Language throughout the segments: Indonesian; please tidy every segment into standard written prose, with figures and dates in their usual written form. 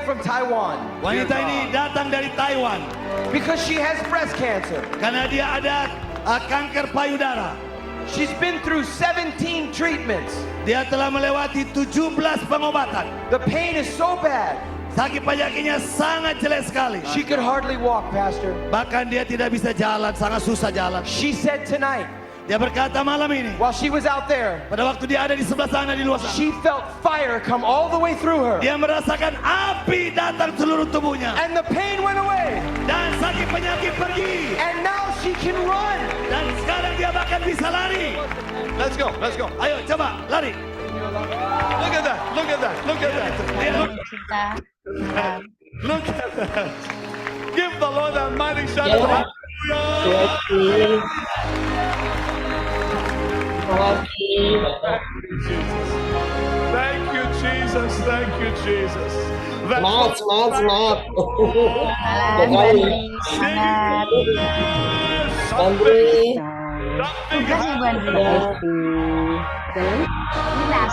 way from Taiwan. Wanita ini datang dari Taiwan Because she has breast cancer. karena dia ada kanker payudara. She's been through 17 treatments. Dia telah melewati 17 pengobatan. The pain is so bad. Sakit penyakitnya sangat jelek sekali. She could hardly walk, Pastor. Bahkan dia tidak bisa jalan, sangat susah jalan. She said tonight, Dia berkata malam ini, while she was out there, pada waktu dia ada di sebelah sana di luar sana, she felt fire come all the way through her. dia merasakan api datang seluruh tubuhnya. And the pain went away. Dan sakit penyakit pergi. And now she can run. Dan sekarang dia bahkan bisa lari. Let's go. Let's go. Ayo coba lari. Look at that. Look at that. Look at that. Lihat. Cinta. Look at that. Give the Lord a mighty shout. Yeah. Hallelujah. Thank you, Jesus. Thank you, Jesus. Semangat. Semangat, Bandri. Semangat. Bandri. Tugas ya, Bandri.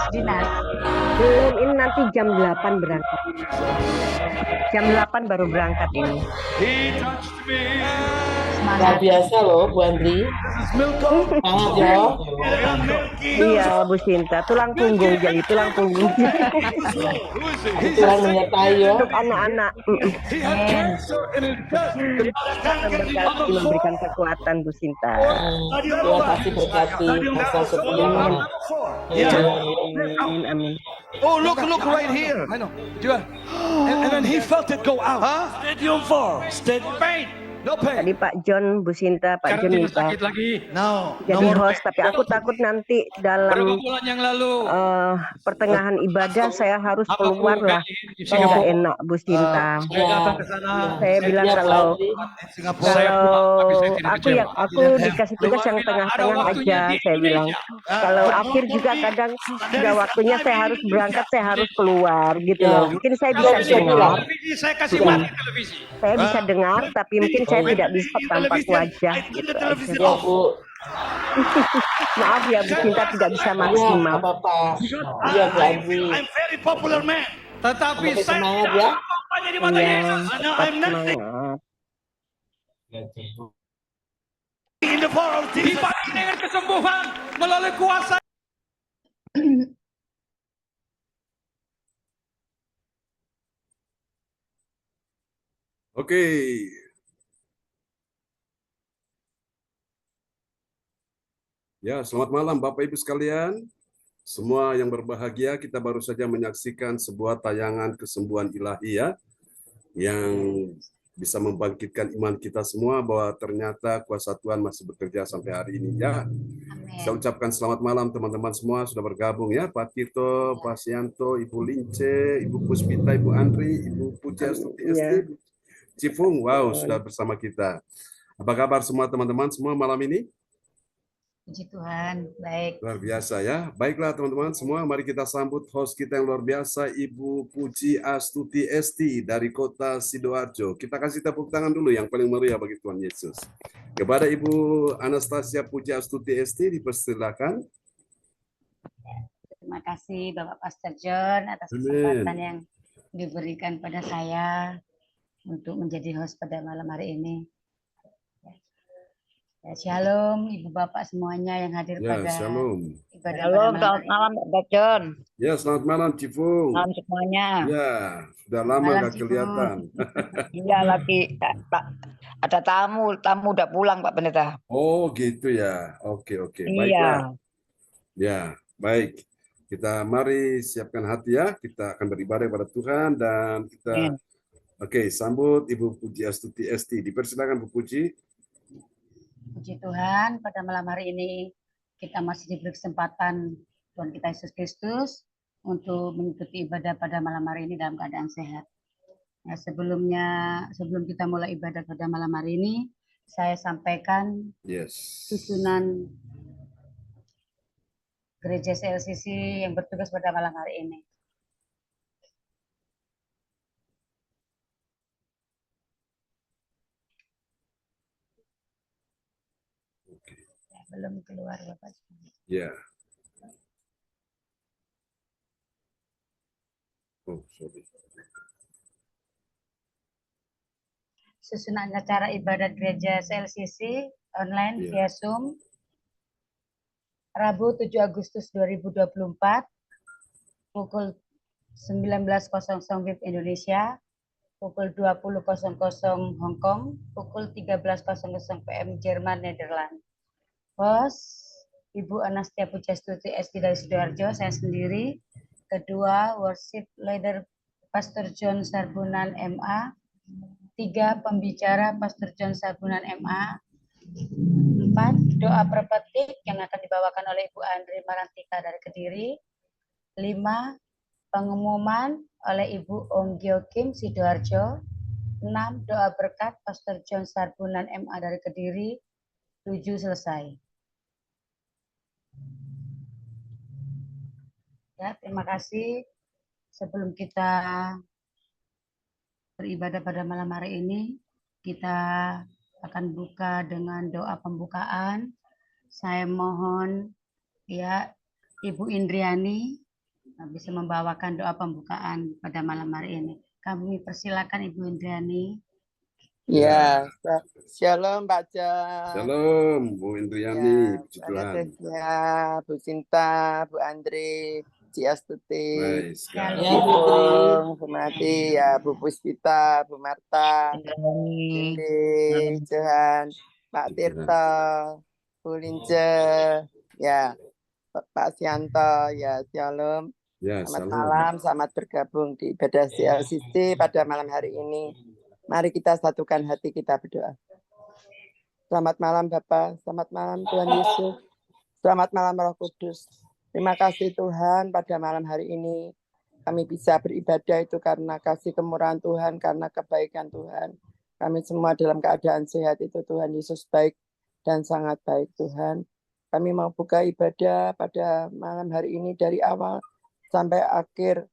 Dinas. Belum, ini nanti jam 8 berangkat. Jam 8 baru berangkat ini. He touched me. Luar Semangat. biasa loh Bu Andri. Semangat ya. Iya, Bu Sinta, tulang punggung jadi tulang punggung Who is he? Tuhan menyertai ya. untuk anak-anak. He had cancer in his chest. Memberkati, memberikan kekuatan Bu Sinta. Tuhan pasti berkati masa sebelumnya. Amin, amin. Oh, look right here. I know. And then he felt it go out. Huh? Stadium 4. Stadium pain. No pain. Tadi Pak John, Bu Sinta, Pak John minta No. jadi host, tapi aku takut nanti dalam bulan yang lalu pertengahan ibadah saya harus keluar lah. Tidak enak Bu Sinta. saya datang ke sana. Saya bilang Siap, kalau Andri. Singapura. aku dikasih tugas yang tengah-tengah aja, saya bilang. Kalau akhir juga kadang sudah waktunya saya harus berangkat, saya harus keluar gitu loh. Mungkin saya bisa dengar, Televisi saya kasih mati televisi. saya bisa dengar, tapi mungkin saya tidak bisa tampak wajah gitu aja. Ya Bu. Maaf ya Bu Sinta tidak bisa Iya, maksimal. apa-apa. Iya Bu Andri. I'm very popular man. Tetapi Oke, saya semangat tidak ya. apa-apanya di mata Iya, Yesus. No, tetap I'm nothing semangat. in the power of Jesus. Dipakai dengan kesembuhan melalui kuasa. Oke. Ya, selamat malam Bapak Ibu sekalian. Semua yang berbahagia, kita baru saja menyaksikan sebuah tayangan kesembuhan ilahi ya, yang bisa membangkitkan iman kita semua bahwa ternyata kuasa Tuhan masih bekerja sampai hari ini ya. Saya ucapkan selamat malam teman-teman semua sudah bergabung ya, Pak Tito, Pak Sianto, Ibu Lince, Ibu Puspita, Ibu Andri, Ibu Puja, Stuti Esti, Cifung, wow sudah bersama kita. Apa kabar semua teman-teman semua malam ini? Puji Tuhan, baik. Luar biasa ya. Baiklah teman-teman semua, mari kita sambut host kita yang luar biasa, Ibu Puji Astuti Esti dari kota Sidoarjo. Kita kasih tepuk tangan dulu yang paling meriah bagi Tuhan Yesus. Kepada Ibu Anastasia Puji Astuti Esti, dipersilakan. Terima kasih Bapak Pastor John atas Amin. kesempatan yang diberikan pada saya untuk menjadi host pada malam hari ini. Ya, shalom Ibu Bapak semuanya yang hadir Ya, pada shalom. ibadah Halo, pada malam selamat malam Pak John. Ya, selamat malam Cifung. Salam semuanya. Ya, sudah lama Malam, nggak Cifung. kelihatan. Iya lagi ada tamu udah pulang Pak Pendeta. Oh, gitu ya. Oke, oke. Iya. Baiklah. Ya, baik. Kita mari siapkan hati ya. Kita akan beribadah kepada Tuhan dan kita Oke, sambut Ibu Puji Astuti Esti. Dipersilakan Bu Puji. Puji Tuhan, pada malam hari ini kita masih diberi kesempatan Tuhan kita Yesus Kristus untuk mengikuti ibadah pada malam hari ini dalam keadaan sehat. Ya, sebelum kita mulai ibadah pada malam hari ini, saya sampaikan Yes. susunan Gereja CLCC yang bertugas pada malam hari ini. Ya, belum keluar Bapak. Ya. Oh, sorry. susunan acara ibadat gereja CLCC online Iya. via Zoom Rabu 7 Agustus 2024 pukul 19.00 WIB Indonesia, pukul 20.00 Hong Kong, pukul 13.00 PM Jerman Nederland. Host Ibu Anastia Pujastuti SD dari Sidoarjo, saya sendiri. Kedua, worship leader Pastor John Sarbunan MA. 3, pembicara Pastor John Sarbunan MA. 4, doa perpetik yang akan dibawakan oleh Ibu Andri Marantika dari Kediri. 5, pengumuman oleh Ibu Onggyo Kim Sidoarjo. 6, doa berkat Pastor John Sarbunan MA dari Kediri. 7, selesai. Ya, terima kasih. Sebelum kita beribadah pada malam hari ini, kita akan buka dengan doa pembukaan. Saya mohon ya Ibu Indriani bisa membawakan doa pembukaan pada malam hari ini. Kami persilakan Ibu Indriani. Ya, shalom Pak John. Shalom Bu Indriani, puji Tuhan. Ya, Bu Sinta, Bu Andri, Ciastuti, Baik sekali. Ya, Bu Putri. Bu Mati, ya Bu Puspita, Bu Marta, Cindy, Johan, Pak Tirta, Bu Lince, ya Pak Sianto, ya shalom. Ya, Selamat shalom. malam, selamat bergabung di ibadah CLCC pada malam hari ini. Mari kita satukan hati kita berdoa. Selamat malam Bapak, selamat malam Tuhan Yesus, selamat malam Roh Kudus. Terima kasih Tuhan pada malam hari ini kami bisa beribadah itu karena kasih kemurahan Tuhan, karena kebaikan Tuhan. Kami semua dalam keadaan sehat itu Tuhan Yesus baik dan sangat baik Tuhan. Kami mau buka ibadah pada malam hari ini dari awal sampai akhir.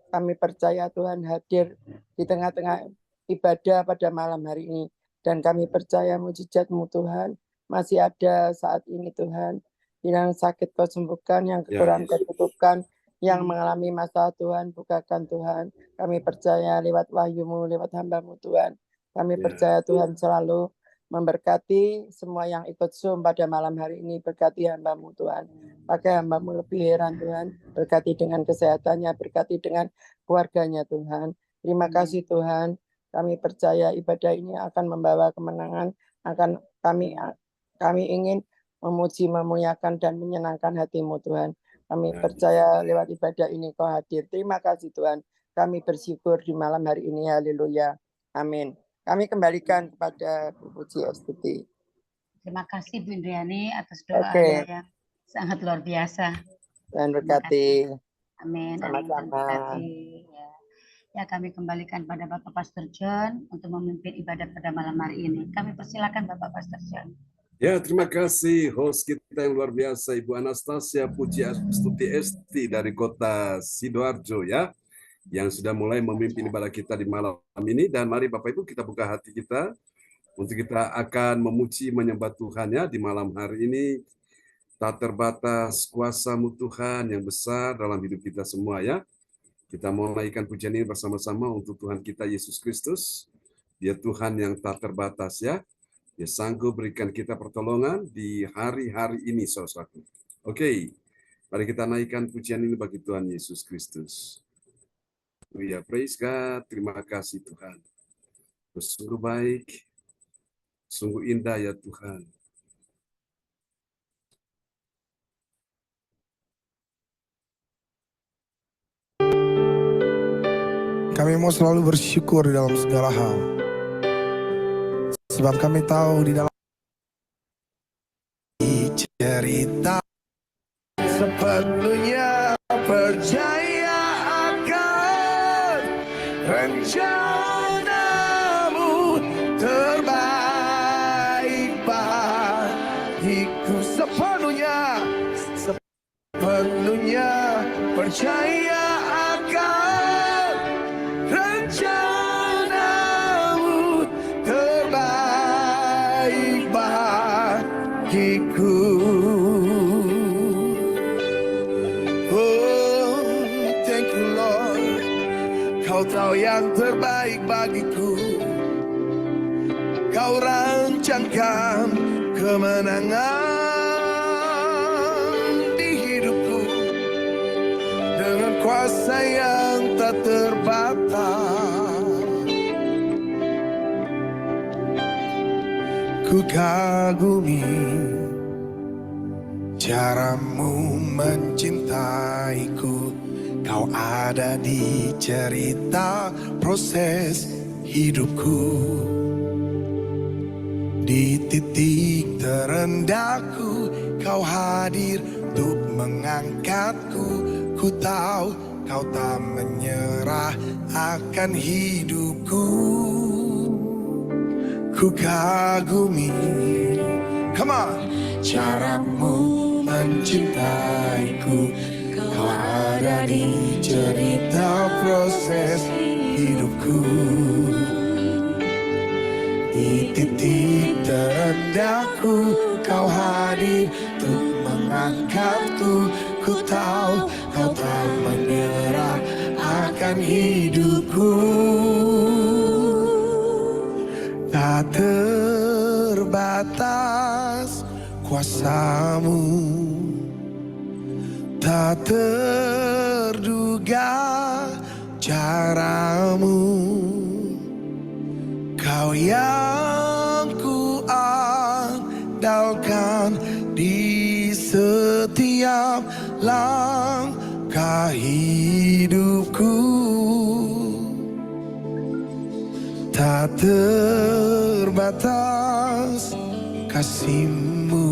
Kami percaya Tuhan hadir di tengah-tengah ibadah pada malam hari ini. Dan kami percaya mujizat-Mu Tuhan masih ada saat ini Tuhan. Yang sakit Kau sembuhkan, yang kekurangan Kau cukupkan, yang mengalami masalah Tuhan bukakan Tuhan. Kami percaya lewat wahyu-Mu, lewat hamba-Mu Tuhan. Kami percaya Tuhan selalu memberkati semua yang ikut Zoom pada malam hari ini. Berkati hamba-Mu Tuhan. Pakai hamba-Mu lebih heran Tuhan. Berkati dengan kesehatannya, berkati dengan keluarganya Tuhan. Terima kasih Tuhan. Kami percaya ibadah ini akan membawa kemenangan. Kami ingin memuji, memuliakan dan menyenangkan hati-Mu Tuhan. Kami percaya lewat ibadah ini Kau hadir. Terima kasih Tuhan. Kami bersyukur di malam hari ini. Haleluya. Amin. Kami kembalikan kepada Bu Puji Astuti. Terima kasih Bu Indriani atas doanya yang sangat luar biasa. Dan berkati. Amin. Sama-sama. Ya, kami kembalikan pada Bapak Pastor John untuk memimpin ibadat pada malam hari ini. Kami persilakan Bapak Pastor John. Ya, terima kasih host kita yang luar biasa, Ibu Anastasia Puji Astuti SD dari kota Sidoarjo ya, yang sudah mulai memimpin ibadah kita di malam ini. Dan mari Bapak Ibu kita buka hati kita untuk kita akan memuji menyembah Tuhan ya di malam hari ini. Tak terbatas kuasa-Mu Tuhan yang besar dalam hidup kita semua ya. Kita mau menaikkan pujian ini bersama-sama untuk Tuhan kita Yesus Kristus. Dia Tuhan yang tak terbatas ya. Dia sanggup berikan kita pertolongan di hari-hari ini, saudaraku. Oke, mari kita naikkan pujian ini bagi Tuhan Yesus Kristus. Ya, praise God. Terima kasih Tuhan. Sungguh baik, sungguh indah ya Tuhan. Kami mau selalu bersyukur di dalam segala hal. Sebab kami tahu di dalam cerita sepenuhnya percaya akan rencana-Mu terbaik bagiku. Sepenuhnya percaya akan rencana-Mu terbaik bagiku. Oh, thank you Lord. Kau tahu yang terbaik bagiku. kau rancangkan kemenangan di hidupku dengan kuasa yang tak terbatas. Ku kagumi caramu mencintaiku, kau ada di cerita proses hidupku. Di titik terendahku, kau hadir untuk mengangkatku. Ku tahu kau tak menyerah akan hidupku. Ku kagumi, come on, caramu mencintaiku, kau ada di cerita proses hidupku. Di titik terendahku, kau hadir untuk mengangkatku. Ku tahu kau tak menyerah akan hidupku. Tak terbatas kuasamu, tak terduga caramu. Kau yang ku andalkan di setiap langkah hidupku. Tak terbatas kasih-Mu,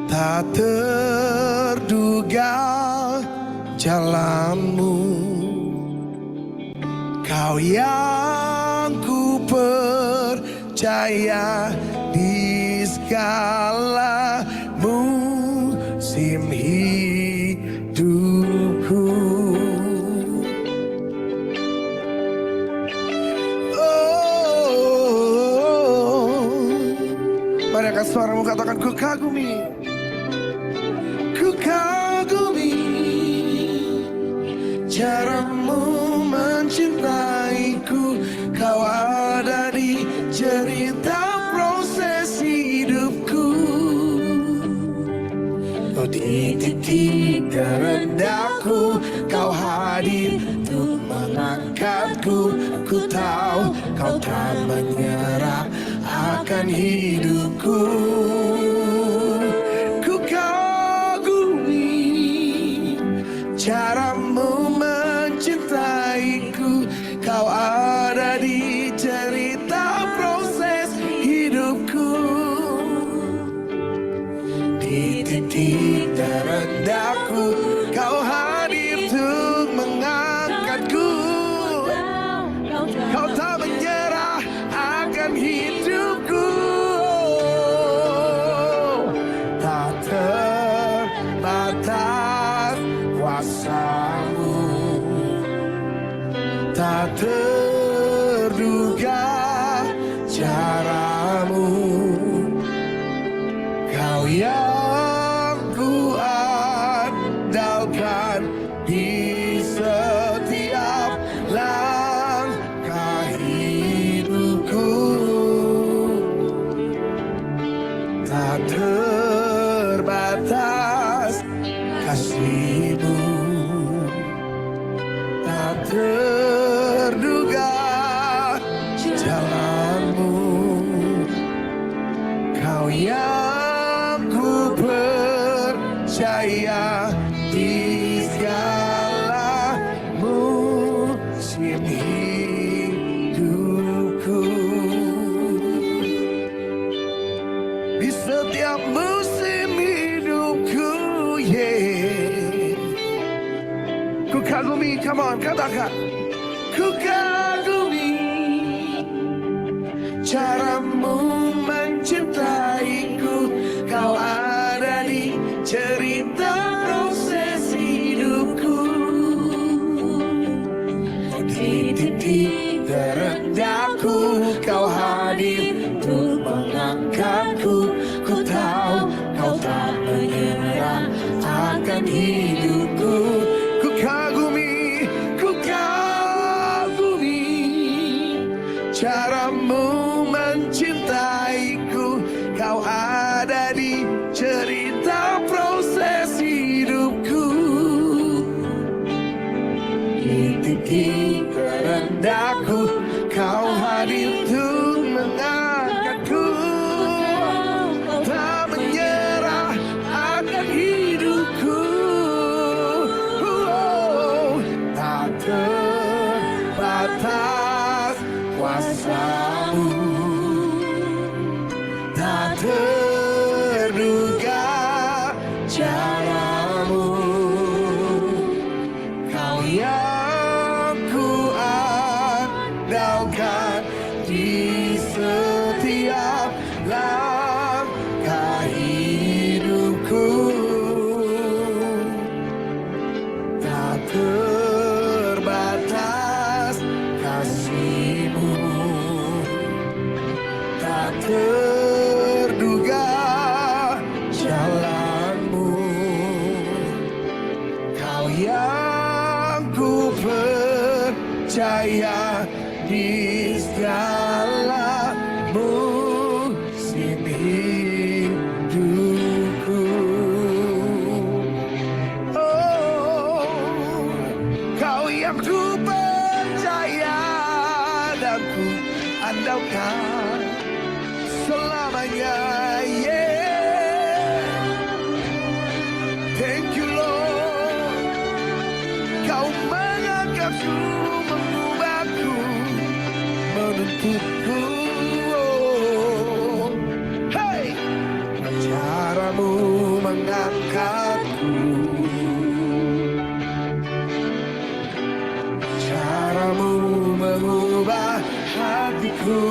tak terduga jalan-Mu. Kau yang ku percaya di segala musim hidupku. Mari angkat suaramu, katakan ku kagumi. Ku kagumi caramu mencintaiku, kau ada di cerita proses hidupku. Oh, di titik terendahku, kau hadir untuk mengangkatku. Ku tahu kau tak menyerah akan hidupku. Ku kagumi caramu mencintaiku, kau ada di cerita proses hidupku. Di titik terendahku, kau hadir untuk mengangkatku. Kau tak menyerah akan hidupku. Tak terbatas kuasa-Mu, tak terduga caramu. Kau yang ku andalkan di setiap langkah hidupku. Tak terbatas kasih-Mu, tak terduga jalan-Mu. Kau yang ku percaya di segala musim hidupku. Di setiap musim hidupku, yeah. Ku kagumi, come on, katakan. Ku kagumi caramu mencintaiku, kau ada di cerita proses hidupku. Di titik terendahku, kau hadir untuk mengangkatku. Ku tahu kau tak menyerah akan hidupku. Ku kagumi caramu cerita proses hidupku di titik terendahku, kau hadir untuk mengangkatku, tak menyerah akan hidupku. Tak terbatas kuasamu, tak terduga caramu, kau yang ku andalkan di setiap langkah hidupku. Tak terbatas kasihmu, tak terduga jalanmu, kau yang ku percaya di segala musim hidupku. Oh, kau yang ku percaya dan ku andalkan selamanya. Yeah. Thank you Lord, kau mengangkatku, mengubahku, menuntutku. Oh, hey, caramu mengangkatku, caramu mengubah hatiku,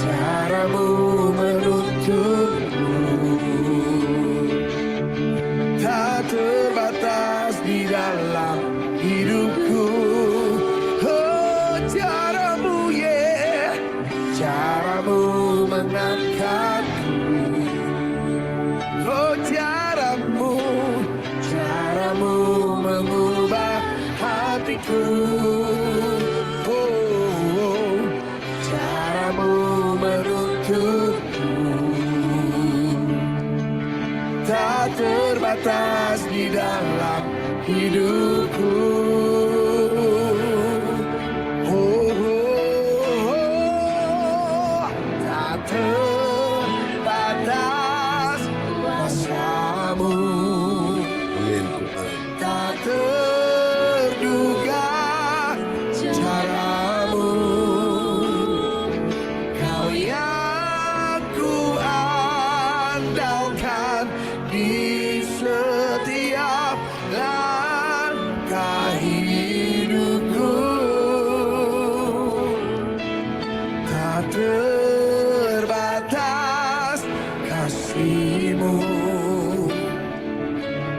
caramu menuntutku, tak terbatas di dalam hidupku. Oh, caramu, yeah, caramu mengangkatku. Oh, caramu, caramu mengubah hatiku. Oh, caramu menuntutku, tak terbatas di dalam hidupku. Oh, tak terbatas kuasamu, Amin Tuhan. tak terduga caramu, kau yang ku andalkan di setiap langkah hidupku. Tak terbatas kasihmu,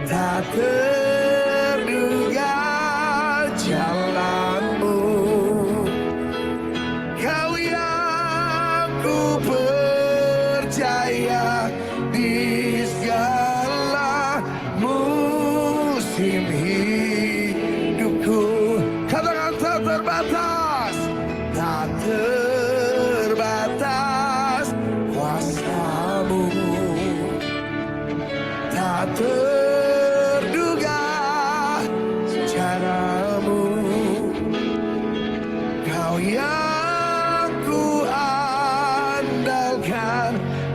tak terduga jalanmu, kau yang ku percaya di segala musim hidupku. Katakan tak terbatas, tak terbatas kuasamu, tak terduga caramu, kau yang ku andalkan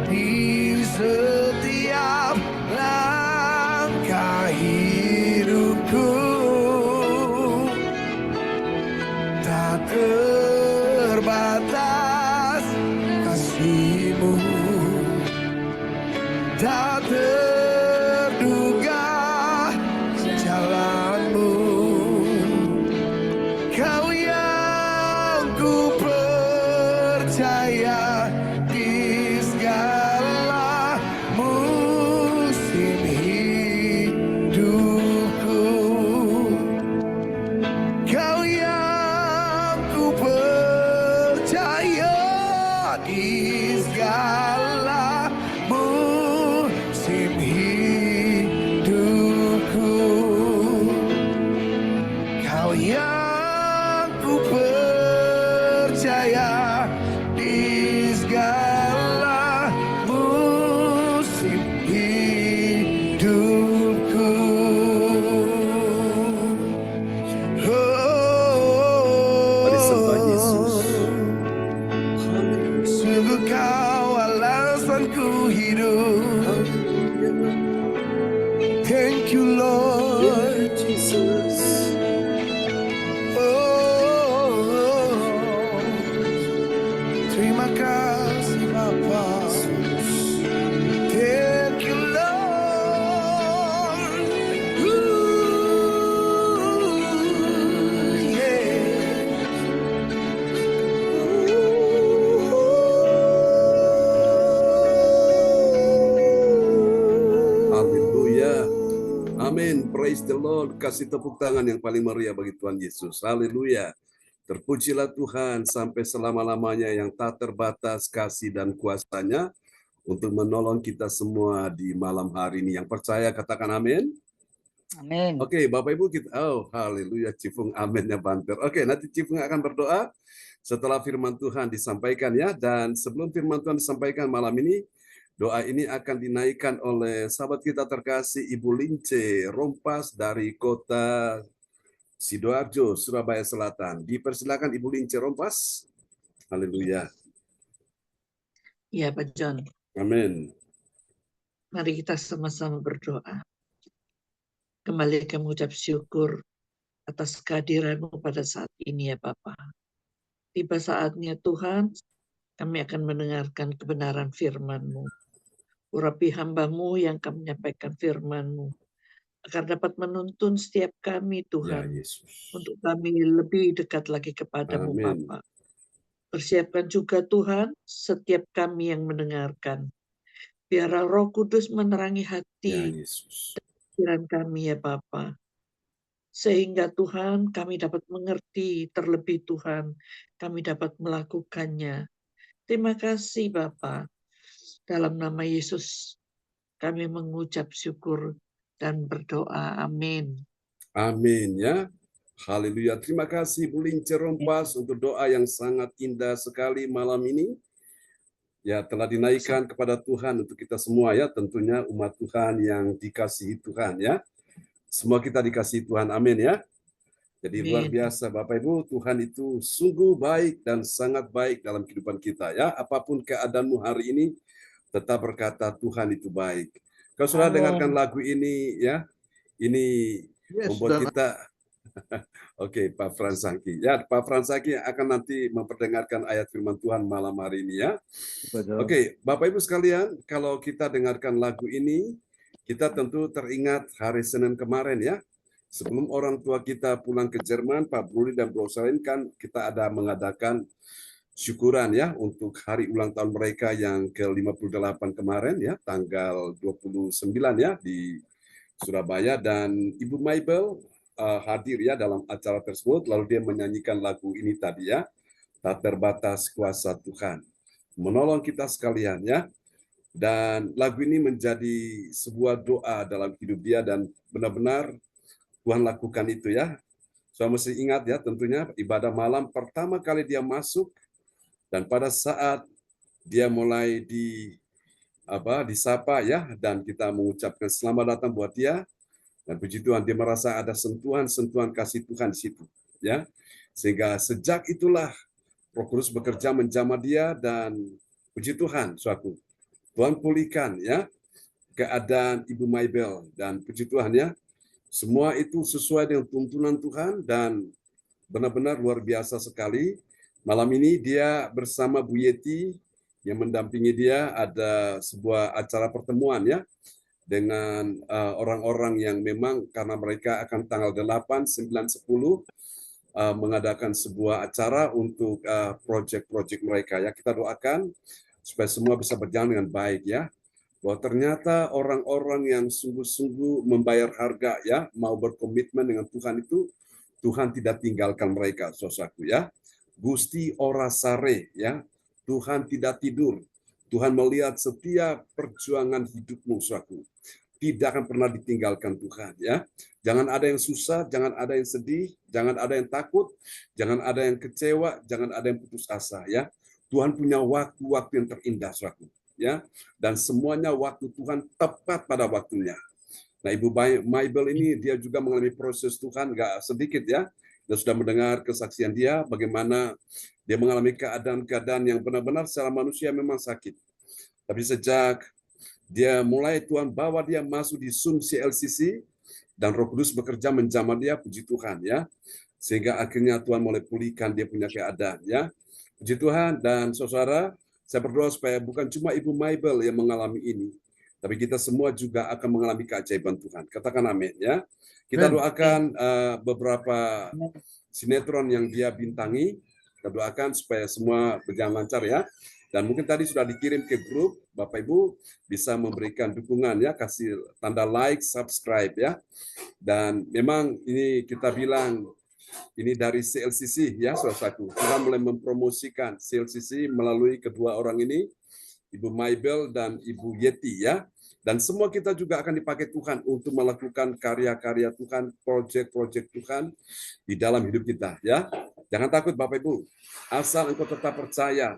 di setiap langkah hidupku. Tak terbatas kasihmu, tak terduga jalanmu, kau yang ku percaya di segala musim hidupku. Kau yang ku percaya di segala musim hidupku. Tuhanku hidup. Thank you Lord Jesus. Oh, terima kasih Bapa. Thank you Lord. Yeah. Haleluya. Amin. Praise the Lord. Kasih tepuk tangan yang paling meriah bagi Tuhan Yesus. Haleluya. Terpujilah Tuhan sampai selama-lamanya yang tak terbatas kasih dan kuasa-Nya untuk menolong kita semua di malam hari ini. Yang percaya katakan amin. Amin. Oke, Bapak Ibu kita, oh haleluya, Cifung aminnya banter. Oke, nanti Cifung akan berdoa setelah firman Tuhan disampaikan ya. Dan sebelum firman Tuhan disampaikan malam ini, doa ini akan dinaikkan oleh sahabat kita terkasih Ibu Lince Rompas dari kota Sidoarjo, Surabaya Selatan. Dipersilakan Ibu Lince Rompas. Haleluya. Ya, Pak John. Amin. Mari kita sama-sama berdoa. Kembali kami mengucap syukur atas kehadiran-Mu pada saat ini ya Bapa. Tiba saatnya Tuhan, kami akan mendengarkan kebenaran firman-Mu. Urapi hamba-Mu yang akan menyampaikan firman-Mu, agar dapat menuntun setiap kami Tuhan, Ya, Yesus. untuk kami lebih dekat lagi kepadamu Amin. Bapa. Persiapkan juga Tuhan setiap kami yang mendengarkan. Biarlah Roh Kudus menerangi Ya, hati Yesus. pikiran kami ya Bapa. Sehingga Tuhan kami dapat mengerti, terlebih Tuhan kami dapat melakukannya. Terima kasih Bapa. Dalam nama Yesus kami mengucap syukur dan berdoa. Amin. Amin ya. Haleluya. Terima kasih Bu Lince Rompas untuk doa yang sangat indah sekali malam ini. Ya, telah dinaikkan kepada Tuhan untuk kita semua ya, tentunya umat Tuhan yang dikasihi Tuhan ya. Semua kita dikasihi Tuhan. Amin ya. Jadi luar biasa Bapak Ibu, Tuhan itu sungguh baik dan sangat baik dalam kehidupan kita ya. Apapun keadaanmu hari ini, tetap berkata Tuhan itu baik. Kalau sudah dengarkan lagu ini ya, ini membuat kita Oke, Pak Fransaki. Ya, Pak Fransaki akan nanti memperdengarkan ayat firman Tuhan malam hari ini ya. Oke, Bapak Ibu sekalian, kalau kita dengarkan lagu ini, kita tentu teringat hari Senin kemarin ya. Sebelum orang tua kita pulang ke Jerman, Pak Bruli dan Bro Salin kan kita ada mengadakan syukuran ya untuk hari ulang tahun mereka yang ke-58 kemarin ya, tanggal 29 ya di Surabaya, dan Ibu Maibel hadir ya dalam acara tersebut, lalu dia menyanyikan lagu ini tadi ya, tak terbatas kuasa Tuhan menolong kita sekalian ya. Dan lagu ini menjadi sebuah doa dalam hidup dia dan benar-benar Tuhan lakukan itu ya. Saya mesti ingat ya, tentunya ibadah malam pertama kali dia masuk, dan pada saat dia mulai disapa ya, dan kita mengucapkan selamat datang buat dia. Dan puji Tuhan, dia merasa ada sentuhan-sentuhan kasih Tuhan di situ, ya. Sehingga sejak itulah Roh Kudus bekerja menjamah dia, dan puji Tuhan, suatu Tuhan pulihkan ya keadaan Ibu Maibel, dan puji Tuhan ya, semua itu sesuai dengan tuntunan Tuhan dan benar-benar luar biasa sekali. Malam ini dia bersama Bu Yeti yang mendampingi dia, ada sebuah acara pertemuan ya, dengan orang-orang yang memang karena mereka akan tanggal 8, 9, 10 mengadakan sebuah acara untuk proyek-proyek mereka ya. Kita doakan supaya semua bisa berjalan dengan baik ya. Bahwa ternyata orang-orang yang sungguh-sungguh membayar harga ya, mau berkomitmen dengan Tuhan itu, Tuhan tidak tinggalkan mereka, saudaraku ya. Gusti ora sare ya. Tuhan tidak tidur. Tuhan melihat setiap perjuangan hidupmu, saudaraku. Tidak akan pernah ditinggalkan Tuhan ya. Jangan ada yang susah, jangan ada yang sedih, jangan ada yang takut, jangan ada yang kecewa, jangan ada yang putus asa ya. Tuhan punya waktu-waktu yang terindah, saudaraku ya. Dan semuanya waktu Tuhan tepat pada waktunya. Nah, Ibu Maibel ini dia juga mengalami proses Tuhan nggak sedikit ya. Dia sudah mendengar kesaksian dia bagaimana dia mengalami keadaan-keadaan yang benar-benar secara manusia memang sakit. Tapi sejak dia mulai Tuhan bawa dia masuk di Zoom CLCC dan Roh Kudus bekerja menjamah dia, puji Tuhan ya. Sehingga akhirnya Tuhan mulai pulihkan dia punya keadaan ya. Puji Tuhan. Dan saudara, saya berdoa supaya bukan cuma Ibu Mabel yang mengalami ini, tapi kita semua juga akan mengalami keajaiban Tuhan. Katakan amin ya. Kita doakan beberapa sinetron yang dia bintangi. Kita doakan supaya semua berjalan lancar ya. Dan mungkin tadi sudah dikirim ke grup, Bapak Ibu bisa memberikan dukungan ya, kasih tanda like, subscribe ya. Dan memang ini kita bilang ini dari CLCC ya, saudaraku. Kita mulai mempromosikan CLCC melalui kedua orang ini, Ibu Mabel dan Ibu Yeti ya. Dan semua kita juga akan dipakai Tuhan untuk melakukan karya-karya Tuhan, proyek-proyek Tuhan di dalam hidup kita ya. Jangan takut Bapak Ibu, asal engkau tetap percaya,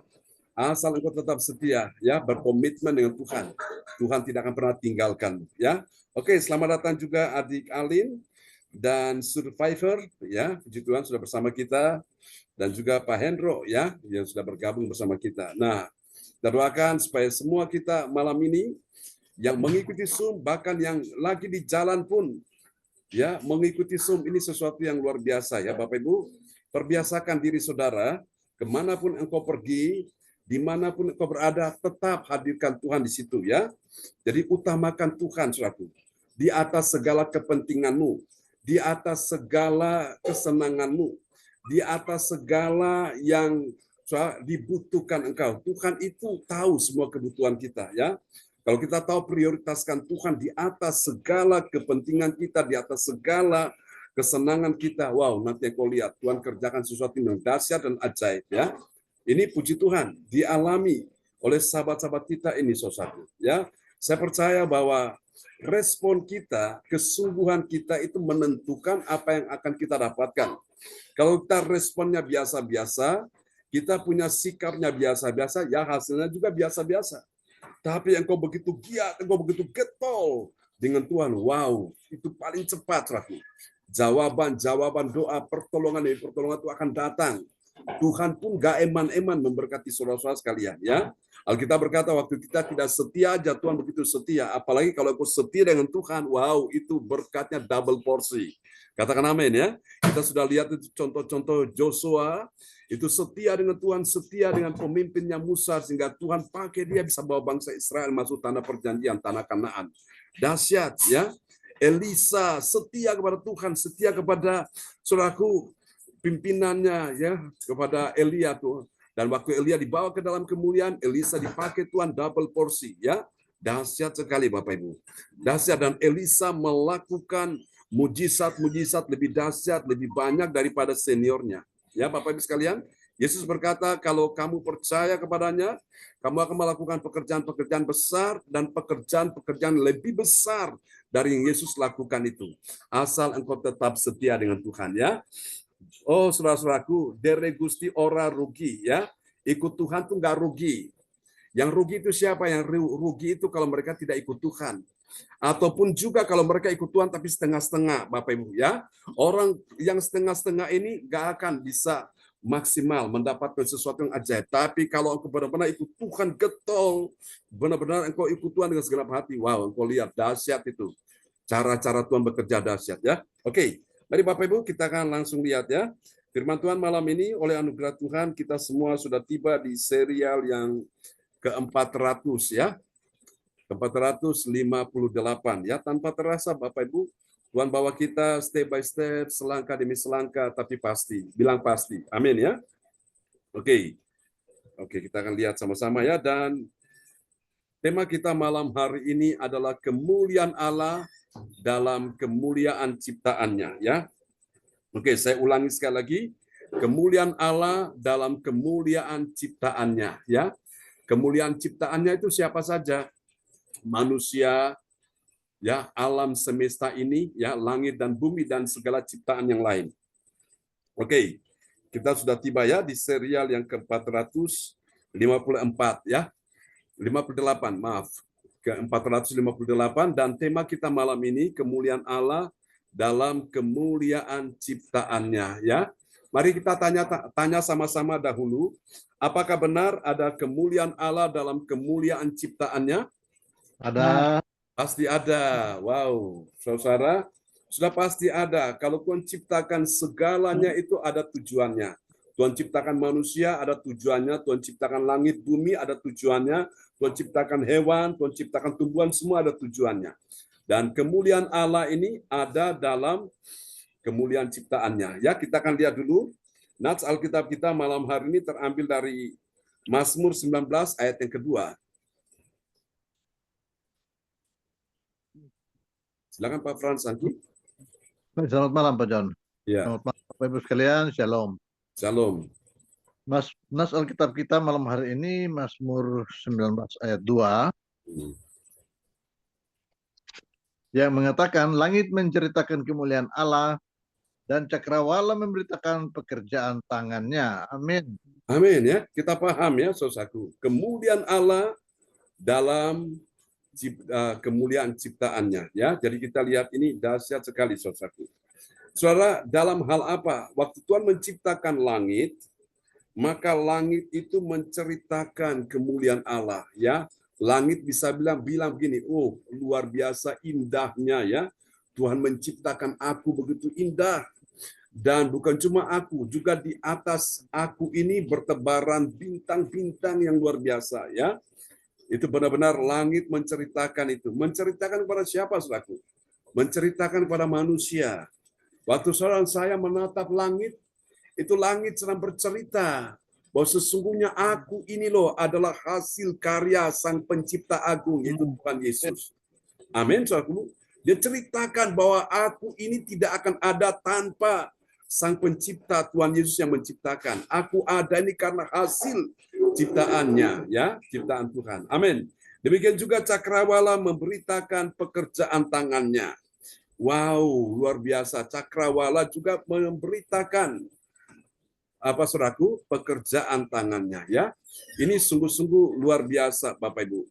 asal engkau tetap setia ya, berkomitmen dengan Tuhan. Tuhan tidak akan pernah tinggalkan ya. Oke, selamat datang juga adik Alin dan Survivor ya. Puji Tuhan sudah bersama kita, dan juga Pak Hendro ya yang sudah bergabung bersama kita. Nah, kita doakan supaya semua kita malam ini yang mengikuti Zoom, bahkan yang lagi di jalan pun ya mengikuti Zoom, ini sesuatu yang luar biasa ya Bapak Ibu. Perbiasakan diri saudara, kemanapun engkau pergi, dimanapun engkau berada, tetap hadirkan Tuhan di situ ya. Jadi utamakan Tuhan, saudaraku, di atas segala kepentinganmu, di atas segala kesenanganmu, di atas segala yang dibutuhkan engkau. Tuhan itu tahu semua kebutuhan kita ya. Kalau kita tahu prioritaskan Tuhan di atas segala kepentingan kita, di atas segala kesenangan kita, wow, nanti kau lihat Tuhan kerjakan sesuatu yang dahsyat dan ajaib ya. Ini puji Tuhan dialami oleh sahabat-sahabat kita ini, saudara. Ya, saya percaya bahwa respon kita, kesungguhan kita itu menentukan apa yang akan kita dapatkan. Kalau kita responnya biasa-biasa, kita punya sikapnya biasa-biasa, ya hasilnya juga biasa-biasa. Tapi engkau begitu giat, engkau begitu getol dengan Tuhan, wow, itu paling cepat, saudara. Jawaban doa, pertolongan itu akan datang. Tuhan pun gak eman-eman memberkati saudara-saudara sekalian ya. Alkitab berkata waktu kita tidak setia aja Tuhan begitu setia, apalagi kalau aku setia dengan Tuhan, wow, itu berkatnya double porsi. Katakan amin ya. Kita sudah lihat itu contoh-contoh Joshua, itu setia dengan Tuhan, setia dengan pemimpinnya Musa, sehingga Tuhan pakai dia bisa bawa bangsa Israel masuk tanah perjanjian, tanah Kanaan. Dahsyat ya. Elisa setia kepada Tuhan, setia kepada saudaraku pimpinannya ya, kepada Elia tuh. Dan waktu Elia dibawa ke dalam kemuliaan, Elisa dipakai Tuhan double porsi ya. Dahsyat sekali Bapak Ibu. Dahsyat, dan Elisa melakukan mujizat-mujizat lebih dahsyat, lebih banyak daripada seniornya. Ya Bapak Ibu sekalian, Yesus berkata kalau kamu percaya kepadanya, kamu akan melakukan pekerjaan-pekerjaan besar dan pekerjaan-pekerjaan lebih besar dari yang Yesus lakukan itu. Asal engkau tetap setia dengan Tuhan ya. Oh saudara-saudaraku, dere gusti ora rugi ya. Ikut Tuhan tuh nggak rugi. Yang rugi itu siapa? Yang rugi itu kalau mereka tidak ikut Tuhan. Ataupun juga kalau mereka ikut Tuhan tapi setengah-setengah, Bapak Ibu ya. Orang yang setengah-setengah ini nggak akan bisa maksimal mendapatkan sesuatu yang ajaib. Tapi kalau engkau benar-benar ikut Tuhan getol, benar-benar engkau ikut Tuhan dengan segenap hati, wow, engkau lihat dahsyat itu. Cara-cara Tuhan bekerja dahsyat ya. Oke, mari Bapak Ibu kita akan langsung lihat ya. Firman Tuhan malam ini oleh anugerah Tuhan kita semua sudah tiba di serial yang ke-400 ya. Ke-458 ya. Tanpa terasa Bapak Ibu, Tuhan bawa kita step by step, selangkah demi selangkah, tapi pasti. Bilang pasti. Amin ya. Oke, kita akan lihat sama-sama ya. Dan tema kita malam hari ini adalah kemuliaan Allah dalam kemuliaan ciptaannya ya. Oke, saya ulangi sekali lagi. Kemuliaan Allah dalam kemuliaan ciptaannya ya. Kemuliaan ciptaannya itu siapa saja? Manusia, ya, alam semesta ini, ya, langit dan bumi dan segala ciptaan yang lain. Oke, kita sudah tiba ya di serial yang ke-454 ya. 58, maaf. Ke-458 dan tema kita malam ini kemuliaan Allah dalam kemuliaan ciptaannya ya. Mari kita tanya sama-sama dahulu, apakah benar ada kemuliaan Allah dalam kemuliaan ciptaannya? Ada. Pasti ada. Wow, saudara, sudah pasti ada. Kalau Tuhan ciptakan segalanya itu ada tujuannya. Tuhan ciptakan manusia ada tujuannya, Tuhan ciptakan langit bumi ada tujuannya, Tuhan ciptakan hewan, Tuhan ciptakan tumbuhan, semua ada tujuannya. Dan kemuliaan Allah ini ada dalam kemuliaan ciptaannya. Ya, kita akan lihat dulu. Nats Alkitab kita malam hari ini terambil dari Mazmur 19 ayat yang kedua. Silakan Pak Frans Angki. Selamat malam Pak John. Ya. Selamat malam Bapak Ibu sekalian, Shalom. Shalom. Nas Alkitab kita malam hari ini Mazmur 19 ayat 2 yang mengatakan langit menceritakan kemuliaan Allah dan cakrawala memberitakan pekerjaan tangannya. Amin. Amin ya. Kita paham ya saudaraku. Kemuliaan Allah dalam kemuliaan ciptaannya ya. Jadi kita lihat ini dahsyat sekali saudaraku. Saudara, dalam hal apa? Waktu Tuhan menciptakan langit, maka langit itu menceritakan kemuliaan Allah ya. Langit bisa bilang begini, oh luar biasa indahnya ya. Tuhan menciptakan aku begitu indah. Dan bukan cuma aku, juga di atas aku ini bertebaran bintang-bintang yang luar biasa ya. Itu benar-benar langit menceritakan itu. Menceritakan kepada siapa, saudaraku? Menceritakan kepada manusia. Waktu saudara saya menatap langit, itu langit sedang bercerita bahwa sesungguhnya aku ini loh adalah hasil karya Sang Pencipta Agung, yaitu Tuhan Yesus. Amin, saudaraku. Dia ceritakan bahwa aku ini tidak akan ada tanpa Sang Pencipta Tuhan Yesus yang menciptakan. Aku ada ini karena hasil ciptaannya, ya, ciptaan Tuhan. Amin. Demikian juga cakrawala memberitakan pekerjaan tangannya. Wow, luar biasa. Cakrawala juga memberitakan saudaraku, pekerjaan tangannya ya. Ini sungguh-sungguh luar biasa Bapak Ibu.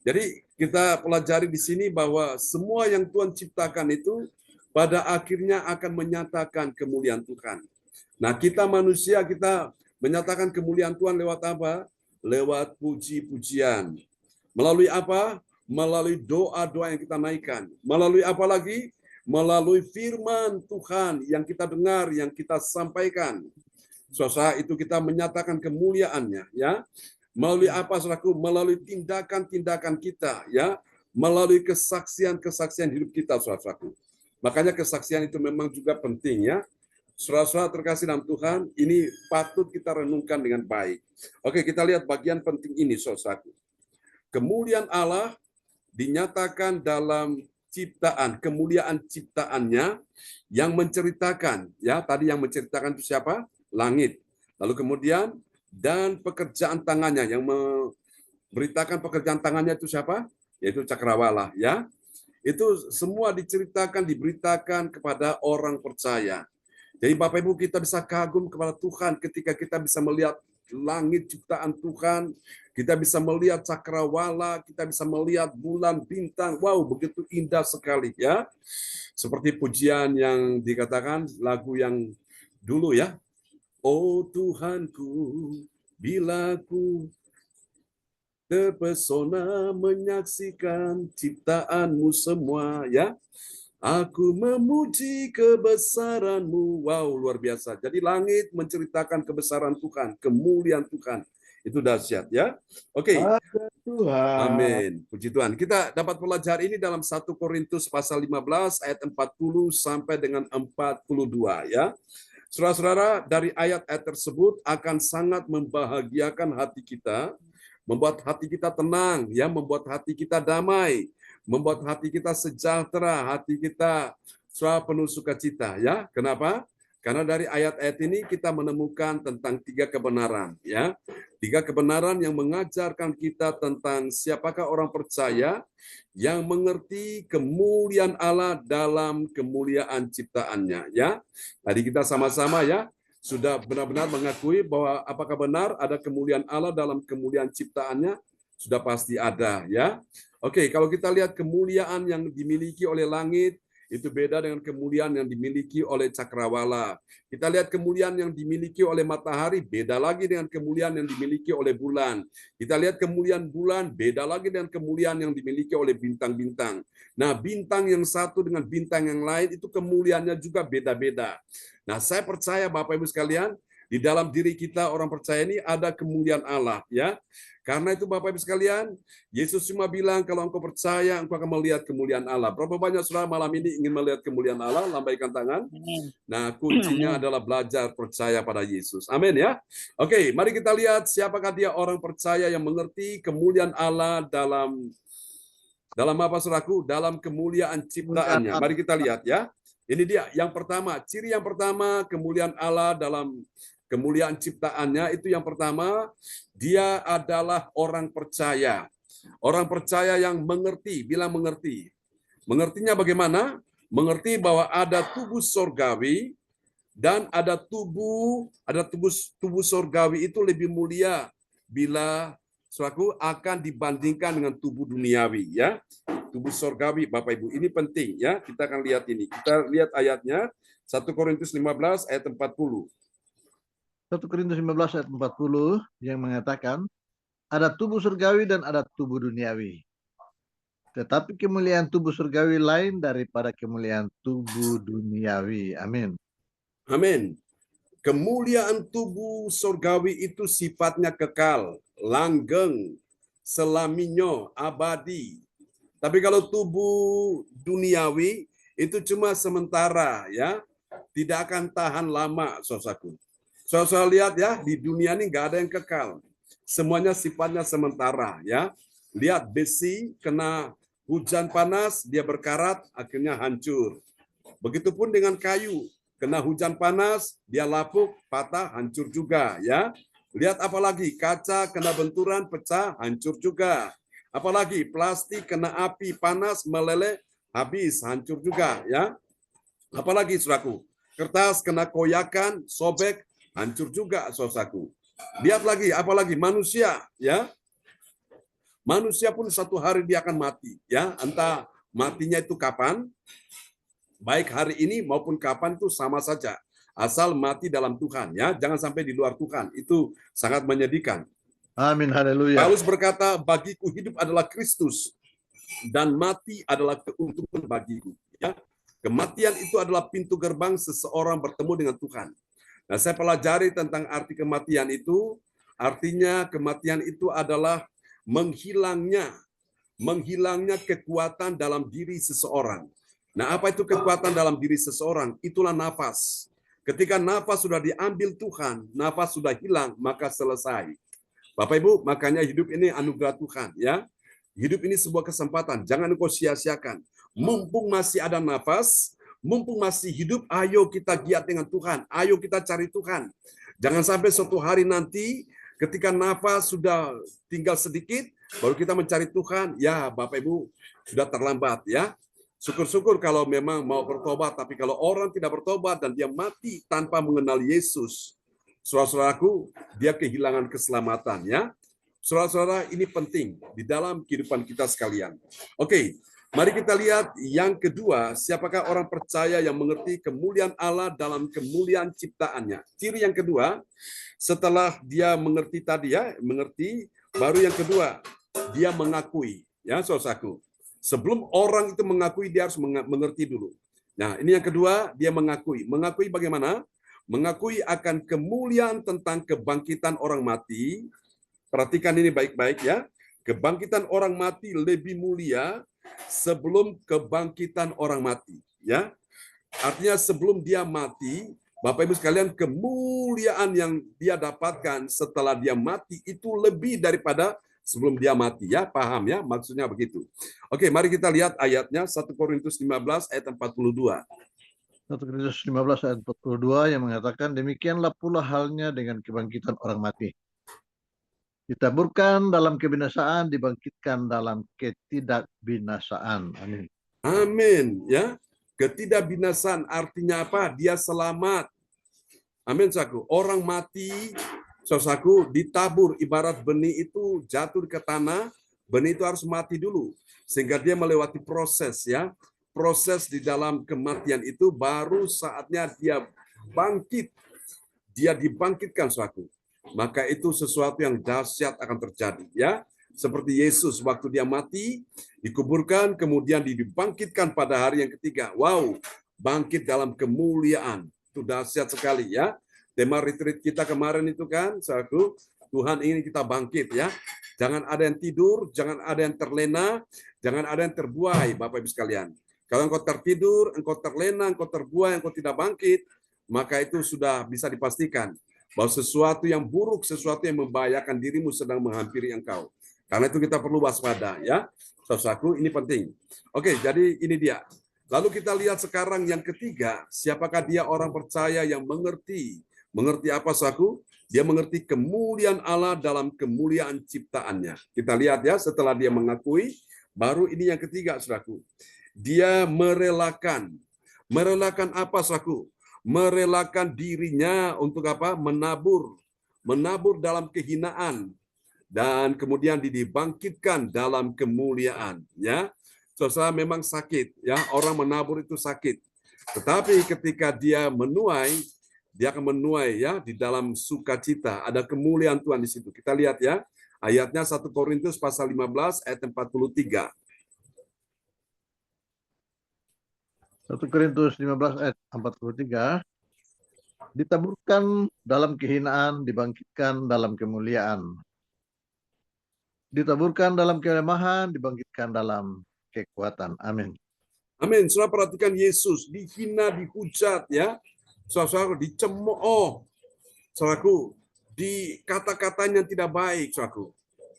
Jadi kita pelajari di sini bahwa semua yang Tuhan ciptakan itu pada akhirnya akan menyatakan kemuliaan Tuhan. Nah, kita manusia kita menyatakan kemuliaan Tuhan lewat apa? Lewat puji-pujian. Melalui apa? Melalui doa-doa yang kita naikkan. Melalui apa lagi? Melalui firman Tuhan yang kita dengar, yang kita sampaikan. Saudara, itu kita menyatakan kemuliaannya ya. Melalui apa saudaraku? Melalui tindakan-tindakan kita ya. Melalui kesaksian-kesaksian hidup kita saudaraku. Makanya kesaksian itu memang juga penting ya. Saudara-saudara terkasih dalam Tuhan, ini patut kita renungkan dengan baik. Oke, kita lihat bagian penting ini saudaraku. Kemuliaan Allah dinyatakan dalam ciptaan, kemuliaan ciptaannya yang menceritakan ya. Tadi yang menceritakan itu siapa? Langit. Lalu kemudian dan pekerjaan tangannya, yang memberitakan pekerjaan tangannya itu siapa? Yaitu cakrawala ya. Itu semua diceritakan, diberitakan kepada orang percaya. Jadi Bapak Ibu, kita bisa kagum kepada Tuhan ketika kita bisa melihat langit ciptaan Tuhan, kita bisa melihat cakrawala, kita bisa melihat bulan, bintang. Wow, begitu indah sekali ya. Seperti pujian yang dikatakan lagu yang dulu ya. Oh Tuhanku, bila ku terpesona menyaksikan ciptaanmu semua ya. Aku memuji kebesaran-Mu. Wow, luar biasa. Jadi langit menceritakan kebesaran Tuhan, kemuliaan Tuhan. Itu dahsyat ya. Oke. Tuhan. Amin. Puji Tuhan. Kita dapat pelajari ini dalam 1 Korintus pasal 15 ayat 40 sampai dengan 42 ya. Saudara-saudara, dari ayat-ayat tersebut akan sangat membahagiakan hati kita, membuat hati kita tenang, ya, membuat hati kita damai, membuat hati kita sejahtera, hati kita penuh sukacita, ya. Kenapa? Karena dari ayat-ayat ini kita menemukan tentang 3 kebenaran, ya. 3 kebenaran yang mengajarkan kita tentang siapakah orang percaya yang mengerti kemuliaan Allah dalam kemuliaan ciptaannya, ya. Tadi kita sama-sama ya sudah benar-benar mengakui bahwa apakah benar ada kemuliaan Allah dalam kemuliaan ciptaannya? Sudah pasti ada, ya. Oke, kalau kita lihat kemuliaan yang dimiliki oleh langit, Itu beda dengan kemuliaan yang dimiliki oleh cakrawala. Kita lihat kemuliaan yang dimiliki oleh matahari, beda lagi dengan kemuliaan yang dimiliki oleh bulan. Kita lihat kemuliaan bulan, beda lagi dengan kemuliaan yang dimiliki oleh bintang-bintang. Nah, bintang yang satu dengan bintang yang lain, itu kemuliaannya juga beda-beda. Nah, saya percaya Bapak Ibu sekalian, di dalam diri kita orang percaya ini ada kemuliaan Allah, ya. Karena itu Bapak Ibu sekalian, Yesus cuma bilang kalau engkau percaya, engkau akan melihat kemuliaan Allah. Berapa banyak saudara malam ini ingin melihat kemuliaan Allah? Lambaikan tangan. Nah, kuncinya adalah belajar percaya pada Yesus. Amin ya. Oke, mari kita lihat siapakah dia orang percaya yang mengerti kemuliaan Allah dalam apa saudaraku? Dalam kemuliaan ciptaannya. Mari kita lihat ya. Ini dia yang pertama, ciri yang pertama kemuliaan Allah dalam kemuliaan ciptaannya itu yang pertama, dia adalah orang percaya. Orang percaya yang mengerti, bilang mengerti. Mengertinya bagaimana? Mengerti bahwa ada tubuh surgawi dan ada tubuh surgawi itu lebih mulia bila saudaraku akan dibandingkan dengan tubuh duniawi, ya. Tubuh surgawi, Bapak Ibu, ini penting ya. Kita akan lihat ini. Kita lihat ayatnya 1 Korintus 15 ayat 40. 1 Korintus 15 ayat 40 yang mengatakan, ada tubuh surgawi dan ada tubuh duniawi. Tetapi kemuliaan tubuh surgawi lain daripada kemuliaan tubuh duniawi. Amin. Amin. Kemuliaan tubuh surgawi itu sifatnya kekal, langgeng, selaminya, abadi. Tapi kalau tubuh duniawi itu cuma sementara, ya, tidak akan tahan lama, saudaraku. Saudara lihat ya, di dunia ini nggak ada yang kekal. Semuanya sifatnya sementara, ya. Lihat besi kena hujan panas, dia berkarat, akhirnya hancur. Begitupun dengan kayu, kena hujan panas, dia lapuk, patah, hancur juga, ya. Lihat apalagi kaca kena benturan, pecah, hancur juga. Apalagi plastik kena api panas, meleleh, habis, hancur juga, ya. Apalagi saudaraku, kertas kena koyakan, sobek, hancur juga, saudaraku. Lihat lagi, apalagi manusia, ya. Manusia pun satu hari dia akan mati, ya. Entah matinya itu kapan, baik hari ini maupun kapan itu sama saja. Asal mati dalam Tuhan, ya. Jangan sampai di luar Tuhan. Itu sangat menyedihkan. Amin, haleluya. Paulus berkata, bagiku hidup adalah Kristus dan mati adalah keuntungan bagiku. Ya. Kematian itu adalah pintu gerbang seseorang bertemu dengan Tuhan. Nah, saya pelajari tentang arti kematian itu. Artinya kematian itu adalah menghilangnya kekuatan dalam diri seseorang. Nah, apa itu kekuatan dalam diri seseorang? Itulah nafas. Ketika nafas sudah diambil Tuhan, nafas sudah hilang, maka selesai. Bapak Ibu, makanya hidup ini anugerah Tuhan, ya. Hidup ini sebuah kesempatan, jangan engkau sia-siakan. Mumpung masih ada nafas, mumpung masih hidup, ayo kita giat dengan Tuhan, ayo kita cari Tuhan. Jangan sampai suatu hari nanti ketika nafas sudah tinggal sedikit, baru kita mencari Tuhan, ya Bapak Ibu sudah terlambat, ya. Syukur-syukur kalau memang mau bertobat, tapi kalau orang tidak bertobat dan dia mati tanpa mengenal Yesus, saudara-saudaraku, dia kehilangan keselamatan, ya. Saudara-saudara, ini penting di dalam kehidupan kita sekalian. Oke, mari kita lihat yang kedua, siapakah orang percaya yang mengerti kemuliaan Allah dalam kemuliaan ciptaannya. Ciri yang kedua, setelah dia mengerti tadi, ya, mengerti, baru yang kedua, dia mengakui, ya, saudaraku. Sebelum orang itu mengakui, dia harus mengerti dulu. Nah, ini yang kedua, dia mengakui. Mengakui bagaimana? Mengakui akan kemuliaan tentang kebangkitan orang mati. Perhatikan ini baik-baik, ya. Kebangkitan orang mati lebih mulia sebelum kebangkitan orang mati, ya. Artinya sebelum dia mati, Bapak Ibu sekalian, kemuliaan yang dia dapatkan setelah dia mati itu lebih daripada sebelum dia mati, ya. Paham, ya? Maksudnya begitu. Oke, mari kita lihat ayatnya 1 Korintus 15 ayat 42. 1 Korintus 15 ayat 42 yang mengatakan, demikianlah pula halnya dengan kebangkitan orang mati. Ditaburkan dalam kebinasaan, dibangkitkan dalam ketidakbinasaan. Amin. Amin, ya. Ketidakbinasaan artinya apa? Dia selamat. Amin, saudaraku. Orang mati, saudaraku, ditabur, ibarat benih itu jatuh ke tanah, benih itu harus mati dulu sehingga dia melewati proses, ya. proses di dalam kematian itu, baru saatnya dia bangkit. Dia dibangkitkan, saudaraku. Maka itu sesuatu yang dahsyat akan terjadi, ya. Seperti Yesus waktu dia mati, dikuburkan, kemudian dibangkitkan pada hari yang ketiga. Wow, bangkit dalam kemuliaan. Itu dahsyat sekali, ya. Tema retreat kita kemarin itu kan, saudaraku, Tuhan ingin kita bangkit, ya. Jangan ada yang tidur, jangan ada yang terlena, jangan ada yang terbuai, Bapak Ibu sekalian. Kalau engkau tertidur, engkau terlena, engkau terbuai, engkau tidak bangkit, maka itu sudah bisa dipastikan bahwa sesuatu yang buruk, sesuatu yang membahayakan dirimu sedang menghampiri engkau. Karena itu kita perlu waspada, ya. Saudaraku, ini penting. Oke, jadi ini dia. Lalu kita lihat sekarang yang ketiga, siapakah dia orang percaya yang mengerti? Mengerti apa, saudaraku? Dia mengerti kemuliaan Allah dalam kemuliaan ciptaannya. Kita lihat ya, setelah dia mengakui, baru ini yang ketiga, saudaraku. Dia merelakan. Merelakan apa, saudaraku? Merelakan dirinya untuk apa? Menabur. Menabur dalam kehinaan. Dan kemudian dibangkitkan dalam kemuliaan, ya. Saudara, memang sakit, ya, orang menabur itu sakit. Tetapi ketika dia menuai, dia akan menuai, ya, di dalam sukacita. Ada kemuliaan Tuhan di situ. Kita lihat ya, ayatnya 1 Korintus pasal 15 ayat 43. 1 Korintus 15 ayat 43. Ditaburkan dalam kehinaan, dibangkitkan dalam kemuliaan. Ditaburkan dalam kelemahan, dibangkitkan dalam kekuatan. Amin. Amin. Saudara perhatikan Yesus dihina, dihujat, ya. Saudara dicemooh. Saudaraku, di kata-katanya tidak baik, saudaraku.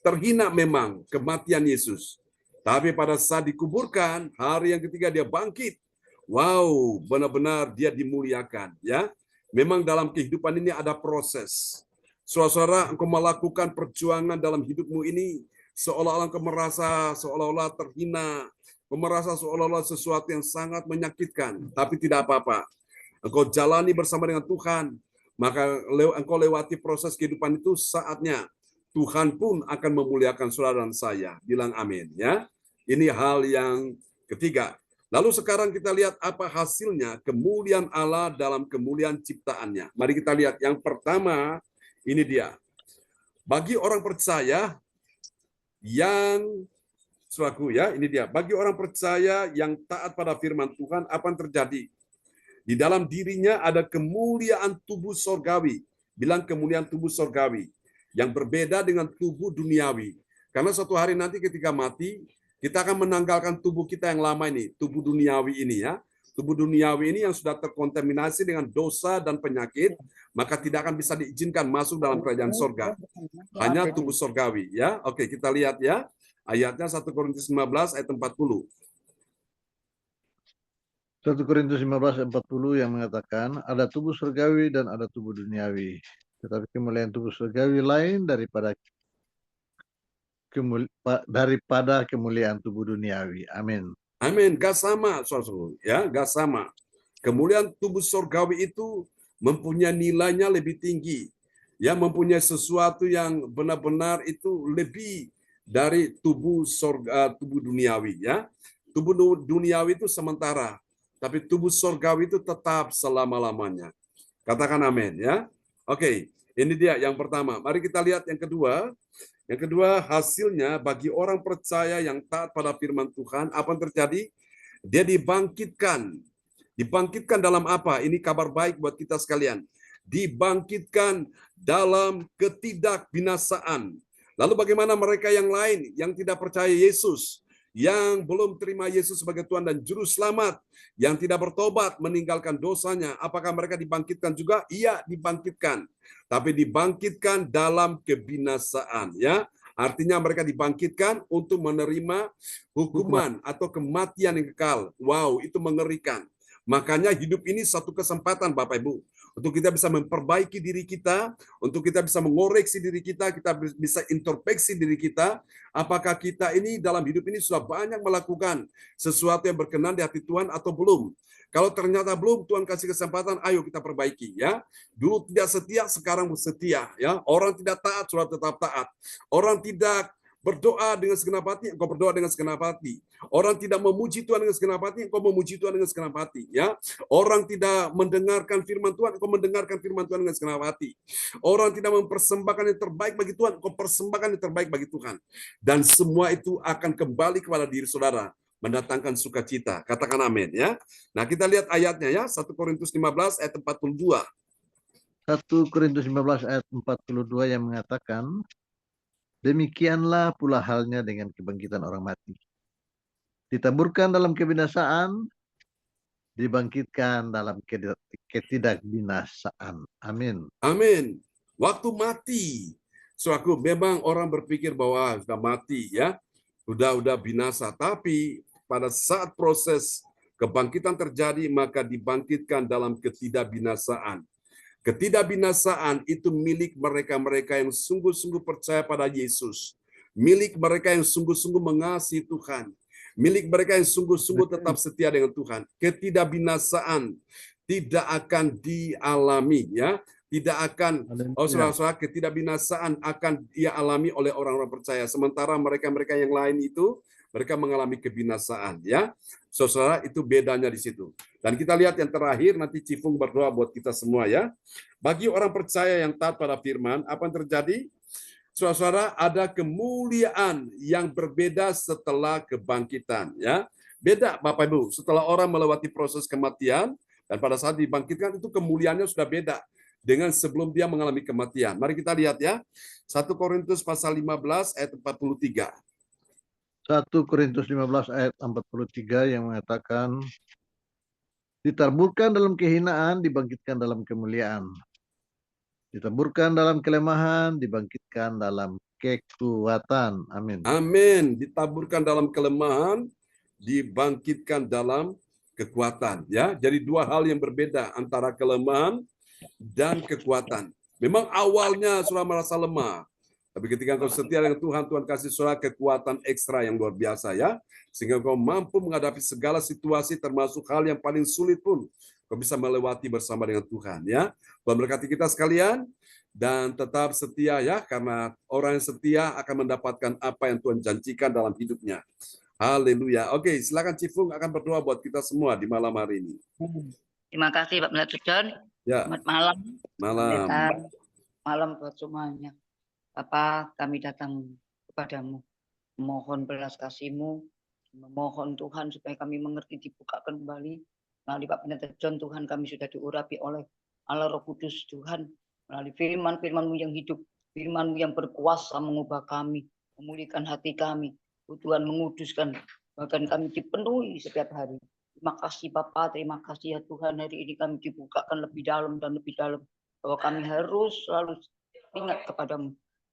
Terhina memang kematian Yesus. Tapi pada saat dikuburkan, hari yang ketiga dia bangkit. Wow, benar-benar dia dimuliakan, ya. Memang dalam kehidupan ini ada proses. Saudara, engkau melakukan perjuangan dalam hidupmu ini, seolah-olah engkau merasa seolah-olah terhina, engkau merasa seolah-olah sesuatu yang sangat menyakitkan, tapi tidak apa-apa. Engkau jalani bersama dengan Tuhan, maka engkau lewati proses kehidupan itu, saatnya Tuhan pun akan memuliakan saudara dan saya. Bilang amin, ya. Ini hal yang ketiga. Lalu sekarang kita lihat apa hasilnya, kemuliaan Allah dalam kemuliaan ciptaannya. Mari kita lihat yang pertama. Ini dia. Bagi orang percaya yang, saudaraku, ya, ini dia. Bagi orang percaya yang taat pada firman Tuhan, apa yang terjadi? Di dalam dirinya ada kemuliaan tubuh sorgawi. Bilang kemuliaan tubuh sorgawi. Yang berbeda dengan tubuh duniawi. Karena suatu hari nanti ketika mati, kita akan menanggalkan tubuh kita yang lama ini. Tubuh duniawi ini, ya. Tubuh duniawi ini yang sudah terkontaminasi dengan dosa dan penyakit, maka tidak akan bisa diizinkan masuk dalam kerajaan sorga. Hanya tubuh sorgawi, ya. Oke, kita lihat ya. Ayatnya 1 Korintus 15 ayat 40. 1 Korintus 15 ayat 40 yang mengatakan, ada tubuh surgawi dan ada tubuh duniawi. Tetapi kemuliaan tubuh surgawi lain daripada kemuliaan tubuh duniawi. Amin. Amin. Gak sama, saudara, ya, gak sama. Kemuliaan tubuh surgawi itu mempunyai nilainya lebih tinggi, ya, mempunyai sesuatu yang benar-benar itu lebih dari tubuh duniawi, ya. Tubuh duniawi itu sementara, tapi tubuh surgawi itu tetap selama-lamanya. Katakan amin, ya. Oke, ini dia yang pertama. Mari kita lihat yang kedua. Yang kedua, hasilnya bagi orang percaya yang taat pada firman Tuhan, apa yang terjadi? Dia dibangkitkan. Dibangkitkan dalam apa? Ini kabar baik buat kita sekalian. Dibangkitkan dalam ketidakbinasaan. Lalu bagaimana mereka yang lain yang tidak percaya Yesus, yang belum terima Yesus sebagai Tuhan dan Juru Selamat, yang tidak bertobat meninggalkan dosanya, apakah mereka dibangkitkan juga? Iya, dibangkitkan. Tapi dibangkitkan dalam kebinasaan, ya. Artinya mereka dibangkitkan untuk menerima hukuman atau kematian yang kekal. Wow, itu mengerikan. Makanya hidup ini satu kesempatan, Bapak Ibu, untuk kita bisa memperbaiki diri kita, untuk kita bisa mengoreksi diri kita bisa introspeksi diri kita, apakah kita ini dalam hidup ini sudah banyak melakukan sesuatu yang berkenan di hati Tuhan atau belum. Kalau ternyata belum, Tuhan kasih kesempatan, ayo kita perbaiki, ya. Dulu tidak setia, sekarang setia, ya. Orang tidak taat, sudah tetap taat. Orang tidak berdoa dengan segenap hati, engkau berdoa dengan segenap hati. Orang tidak memuji Tuhan dengan segenap hati, engkau memuji Tuhan dengan segenap hati. Ya, orang tidak mendengarkan firman Tuhan, engkau mendengarkan firman Tuhan dengan segenap hati. Orang tidak mempersembahkan yang terbaik bagi Tuhan, engkau persembahkan yang terbaik bagi Tuhan. Dan semua itu akan kembali kepada diri saudara, mendatangkan sukacita. Katakan amin ya. Nah, kita lihat ayatnya ya, 1 Korintus 15 ayat 42. 1 Korintus 15 ayat 42 yang mengatakan, demikianlah pula halnya dengan kebangkitan orang mati. Ditaburkan dalam kebinasaan, dibangkitkan dalam ketidakbinasaan. Amin. Amin. Waktu mati, suatu memang orang berpikir bahwa sudah mati ya, udah binasa. Tapi pada saat proses kebangkitan terjadi, maka dibangkitkan dalam ketidakbinasaan. Ketidakbinasaan itu milik mereka-mereka yang sungguh-sungguh percaya pada Yesus. Milik mereka yang sungguh-sungguh mengasihi Tuhan. Milik mereka yang sungguh-sungguh tetap setia dengan Tuhan. Ketidakbinasaan tidak akan dialami ya. Tidak akan, saudara-saudara, ketidakbinasaan akan ia alami oleh orang-orang percaya. Sementara mereka-mereka yang lain itu, mereka mengalami kebinasaan. Ya, saudara, itu bedanya di situ. Dan kita lihat yang terakhir, nanti Cifung berdoa buat kita semua ya. Bagi orang percaya yang taat pada firman, apa yang terjadi? Saudara-saudara, ada kemuliaan yang berbeda setelah kebangkitan. Ya, beda Bapak Ibu. Setelah orang melewati proses kematian, dan pada saat dibangkitkan, itu kemuliaannya sudah beda dengan sebelum dia mengalami kematian. Mari kita lihat ya. 1 Korintus pasal 15 ayat 43. 1 Korintus 15 ayat 43 yang mengatakan, ditaburkan dalam kehinaan, dibangkitkan dalam kemuliaan. Ditaburkan dalam kelemahan, dibangkitkan dalam kekuatan. Amin. Amin. Ditaburkan dalam kelemahan, dibangkitkan dalam kekuatan. Ya, jadi dua hal yang berbeda antara kelemahan dan kekuatan. Memang awalnya saudara merasa lemah, tapi ketika kau setia dengan Tuhan, Tuhan kasih saudara kekuatan ekstra yang luar biasa ya, sehingga kau mampu menghadapi segala situasi, termasuk hal yang paling sulit pun kau bisa melewati bersama dengan Tuhan ya. Tuhan berkati kita sekalian dan tetap setia ya, karena orang yang setia akan mendapatkan apa yang Tuhan janjikan dalam hidupnya. Haleluya. Oke, silakan Cifung akan berdoa buat kita semua di malam hari ini. Terima kasih Pak Pendeta John. Ya. Selamat malam. Malam. Malam buat semuanya. Bapa, kami datang kepadamu, memohon belas kasih-Mu, memohon Tuhan supaya kami mengerti, dibukakan kembali. Melalui Pak Pendeta John, Tuhan, kami sudah diurapi oleh Allah Roh Kudus, Tuhan, melalui firman-firman-Mu yang hidup, firman-Mu yang berkuasa mengubah kami, memulihkan hati kami, Tuhan menguduskan, bahkan kami dipenuhi setiap hari. Terima kasih Bapa, terima kasih ya Tuhan, hari ini kami dibukakan lebih dalam dan lebih dalam, bahwa kami harus selalu ingat kepadamu.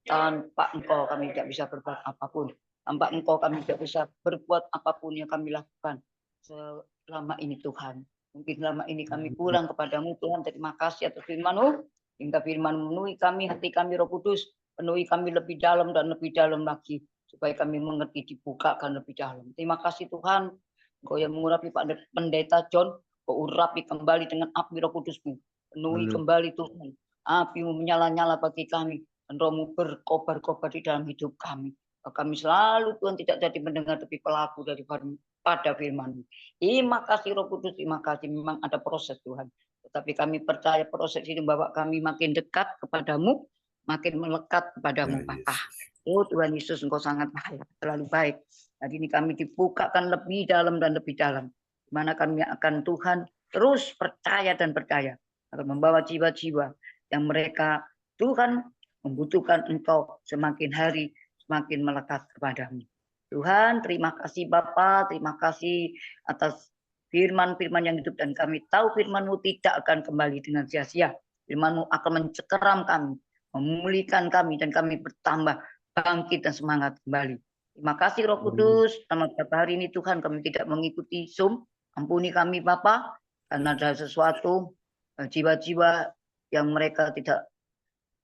Tanpa Engkau kami tidak bisa berbuat apapun. Tanpa Engkau kami tidak bisa berbuat apapun yang kami lakukan selama ini Tuhan. Mungkin selama ini kami kurang kepadamu Tuhan. Terima kasih atas firman-Mu. Hingga firman memenuhi kami, hati kami Roh Kudus. Penuhi kami lebih dalam dan lebih dalam lagi. Supaya kami mengerti, dibukakan lebih dalam. Terima kasih Tuhan. Engkau yang mengurapi Pak Pendeta John. Kau urapi kembali dengan api Roh Kudus-Mu. Penuhi kembali Tuhan. Api-Mu menyala-nyala bagi kami. Dan Roh-Mu berkobar-kobar di dalam hidup kami. Kami selalu Tuhan tidak jadi mendengar tapi pelaku daripada firman-Mu. Terima kasih Roh Kudus, terima kasih. Memang ada proses Tuhan. Tetapi kami percaya proses ini membawa kami makin dekat kepadamu, makin melekat kepadamu Bapa. Oh Tuhan Yesus, Engkau sangat baik, terlalu baik. Hari ini kami dibukakan lebih dalam dan lebih dalam. Di mana kami akan Tuhan terus percaya dan percaya. Akan membawa jiwa-jiwa yang mereka Tuhan membutuhkan Engkau semakin hari semakin melekat kepadamu. Tuhan, terima kasih Bapa, terima kasih atas firman-firman yang hidup, dan kami tahu firman-Mu tidak akan kembali dengan sia-sia. Firman-Mu akan mencekeram kami, memulihkan kami, dan kami bertambah bangkit dan semangat kembali. Terima kasih Roh Kudus, selamat hari ini Tuhan, kami tidak mengikuti Zoom. Ampuni kami Bapa, karena ada sesuatu jiwa-jiwa yang mereka tidak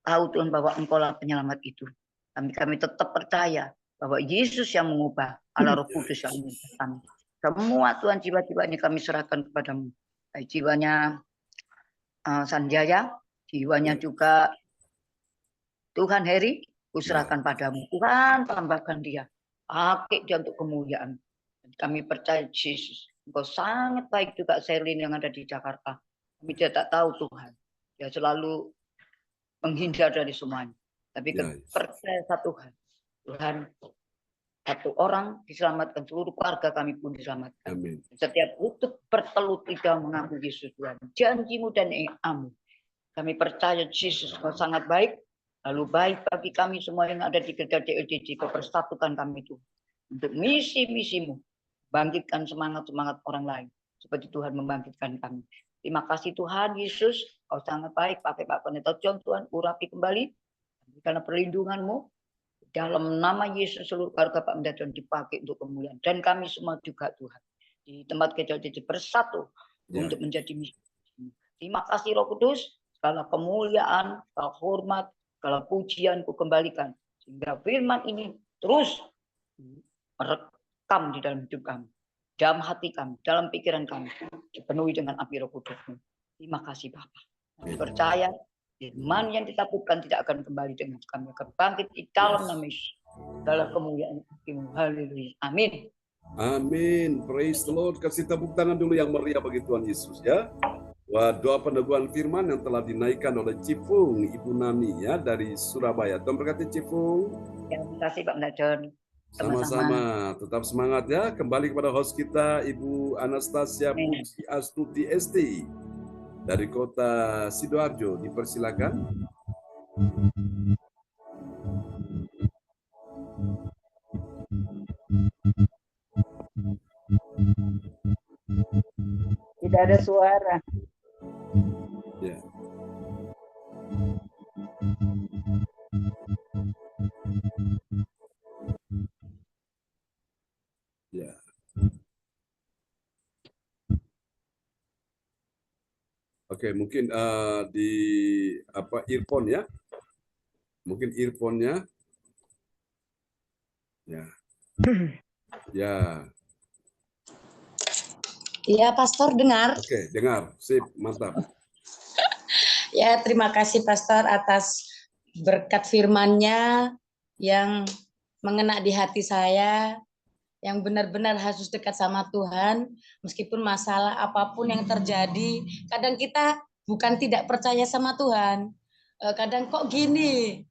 tahu Tuhan bahwa Engkau-lah penyelamat itu. Kami tetap percaya bahwa Yesus yang mengubah, Allah Roh Kudus yang mengubah kami. Semua Tuhan jiwa-jiwanya kami serahkan kepadamu. Baik jiwanya Sanjaya, jiwanya juga Tuhan Heri, Kuserahkan padamu. Tuhan, tambahkan dia. Pakai dia untuk kemuliaan. Kami percaya Yesus. Engkau sangat baik juga Sherlyn yang ada di Jakarta. Kami dia tak tahu Tuhan. Dia selalu menghindar dari semuanya. Tapi percaya satu hal. Tuhan, satu orang diselamatkan, seluruh keluarga kami pun diselamatkan. Amin. Setiap lutut bertelut lidah mengaku Yesus Tuhan. Janjimu dan niatmu. Kami percaya Yesus Kau sangat baik. Lalu baik bagi kami semua yang ada di gereja DLCC. Kau persatukan kami Tuhan. Untuk misi-misimu. Bangkitkan semangat-semangat orang lain. Seperti Tuhan membangkitkan kami. Terima kasih Tuhan Yesus. Kau sangat baik. Pakai Pak Pendeta John Tuhan. Urapi kembali. Karena perlindunganmu. Dalam nama Yesus seluruh keluarga Pak Pendeta John dipakai untuk kemuliaan. Dan kami semua juga Tuhan. Di tempat gereja DLCC bersatu. Untuk menjadi misi. Terima kasih Roh Kudus. Segala kemuliaan, segala hormat, segala pujian ku kembalikan. Sehingga firman ini terus merekam di dalam hidup kami. Dalam hati kami, dalam pikiran kami. Dipenuhi dengan api Roh Kudus-Mu. Terima kasih Bapak. Kami percaya firman yang ditakutkan tidak akan kembali dengan kami. Akan bangkit di dalam nama Yesus. Dalam kemuliaan Tuhan. Haleluya. Amin. Amin. Praise the Lord. Kasih tepuk tangan dulu yang meriah bagi Tuhan Yesus ya. Wah, doa peneguhan firman yang telah dinaikkan oleh Cipung Ibu Nani ya dari Surabaya. Tuhan berkati Cipung. Ya, terima kasih Pak Pendeta John. Sama-sama, tetap semangat ya. Kembali kepada host kita Ibu Anastasia Puji Astuti ST dari kota Sidoarjo. Dipersilakan. Tidak ada suara. Ya. Ya. Oke, mungkin di earphone ya. Mungkin earphone-nya. Ya. Ya. Iya, Pastor dengar. Oke, dengar. Sip, mantap. Ya, terima kasih Pastor atas berkat firman-Nya yang mengena di hati saya, yang benar-benar harus dekat sama Tuhan, meskipun masalah apapun yang terjadi, kadang kita bukan tidak percaya sama Tuhan. Kadang kok gini,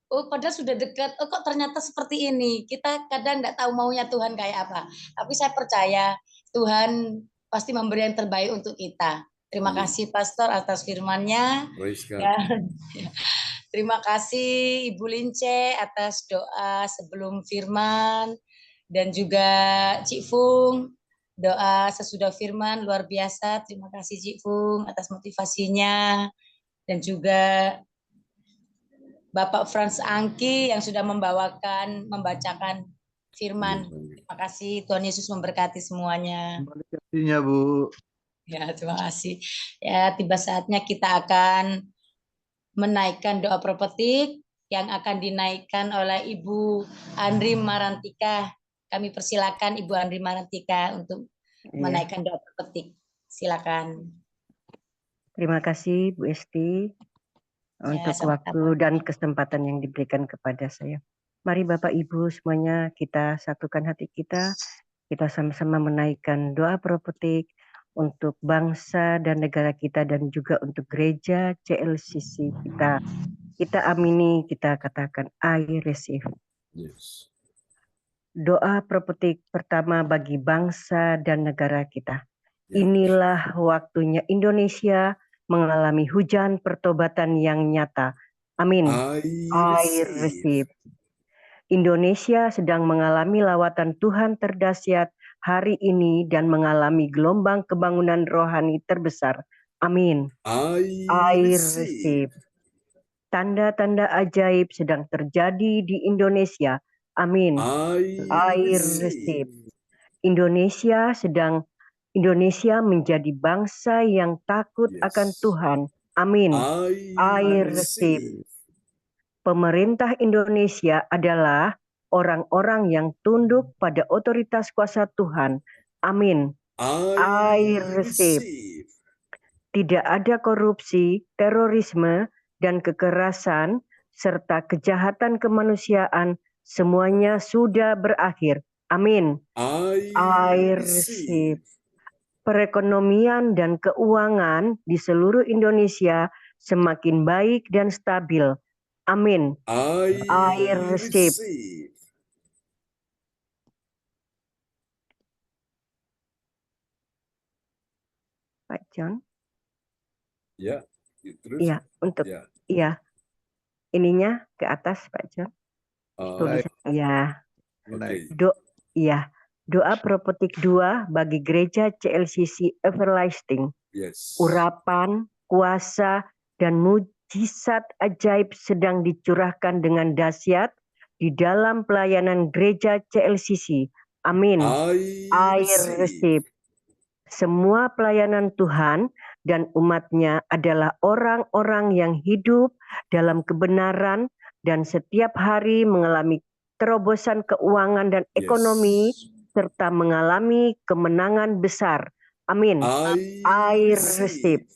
oh padahal sudah dekat, oh kok ternyata seperti ini. Kita kadang nggak tahu maunya Tuhan kayak apa. Tapi saya percaya Tuhan pasti memberi yang terbaik untuk kita. Terima kasih Pastor atas firman-Nya. Terima kasih Ibu Lince atas doa sebelum firman. Dan juga Cik Fung, doa sesudah firman luar biasa. Terima kasih Cik Fung atas motivasinya. Dan juga Bapak Frans Angki yang sudah membacakan firman. Terima kasih, Tuhan Yesus memberkati semuanya. Terima kasihnya Bu. Ya, terima kasih. Ya, tiba saatnya kita akan menaikkan doa prophetik yang akan dinaikkan oleh Ibu Andri Marantika. Kami persilakan Ibu Andri Marantika untuk menaikkan doa prophetik. Silakan. Terima kasih Bu Esti untuk waktu dan kesempatan yang diberikan kepada saya. Mari Bapak Ibu semuanya kita satukan hati kita sama-sama menaikkan doa prophetik untuk bangsa dan negara kita dan juga untuk gereja CLCC kita. Kita amini, kita katakan I receive. Yes. Doa prophetik pertama bagi bangsa dan negara kita. Inilah waktunya Indonesia mengalami hujan pertobatan yang nyata. Amin. I receive. Indonesia sedang mengalami lawatan Tuhan terdahsyat hari ini dan mengalami gelombang kebangunan rohani terbesar. Amin. I receive. Tanda-tanda ajaib sedang terjadi di Indonesia. Amin. I receive. Indonesia menjadi bangsa yang takut akan Tuhan. Amin. I receive. Pemerintah Indonesia adalah orang-orang yang tunduk pada otoritas kuasa Tuhan. Amin. I receive. Tidak ada korupsi, terorisme, dan kekerasan serta kejahatan kemanusiaan semuanya sudah berakhir. Amin. I receive. Perekonomian dan keuangan di seluruh Indonesia semakin baik dan stabil. Amin. I receive. Pak John. Ya, terus. Iya, untuk iya. Ininya ke atas, Pak John. Tulisan iya. Iya. Doa Profetik 2 bagi Gereja CLCC Everlasting. Urapan, kuasa, dan mujizat ajaib sedang dicurahkan dengan dahsyat di dalam pelayanan Gereja CLCC. Amin. I receive. Semua pelayanan Tuhan dan umatnya adalah orang-orang yang hidup dalam kebenaran dan setiap hari mengalami terobosan keuangan dan ekonomi serta mengalami kemenangan besar. Amin. I receive.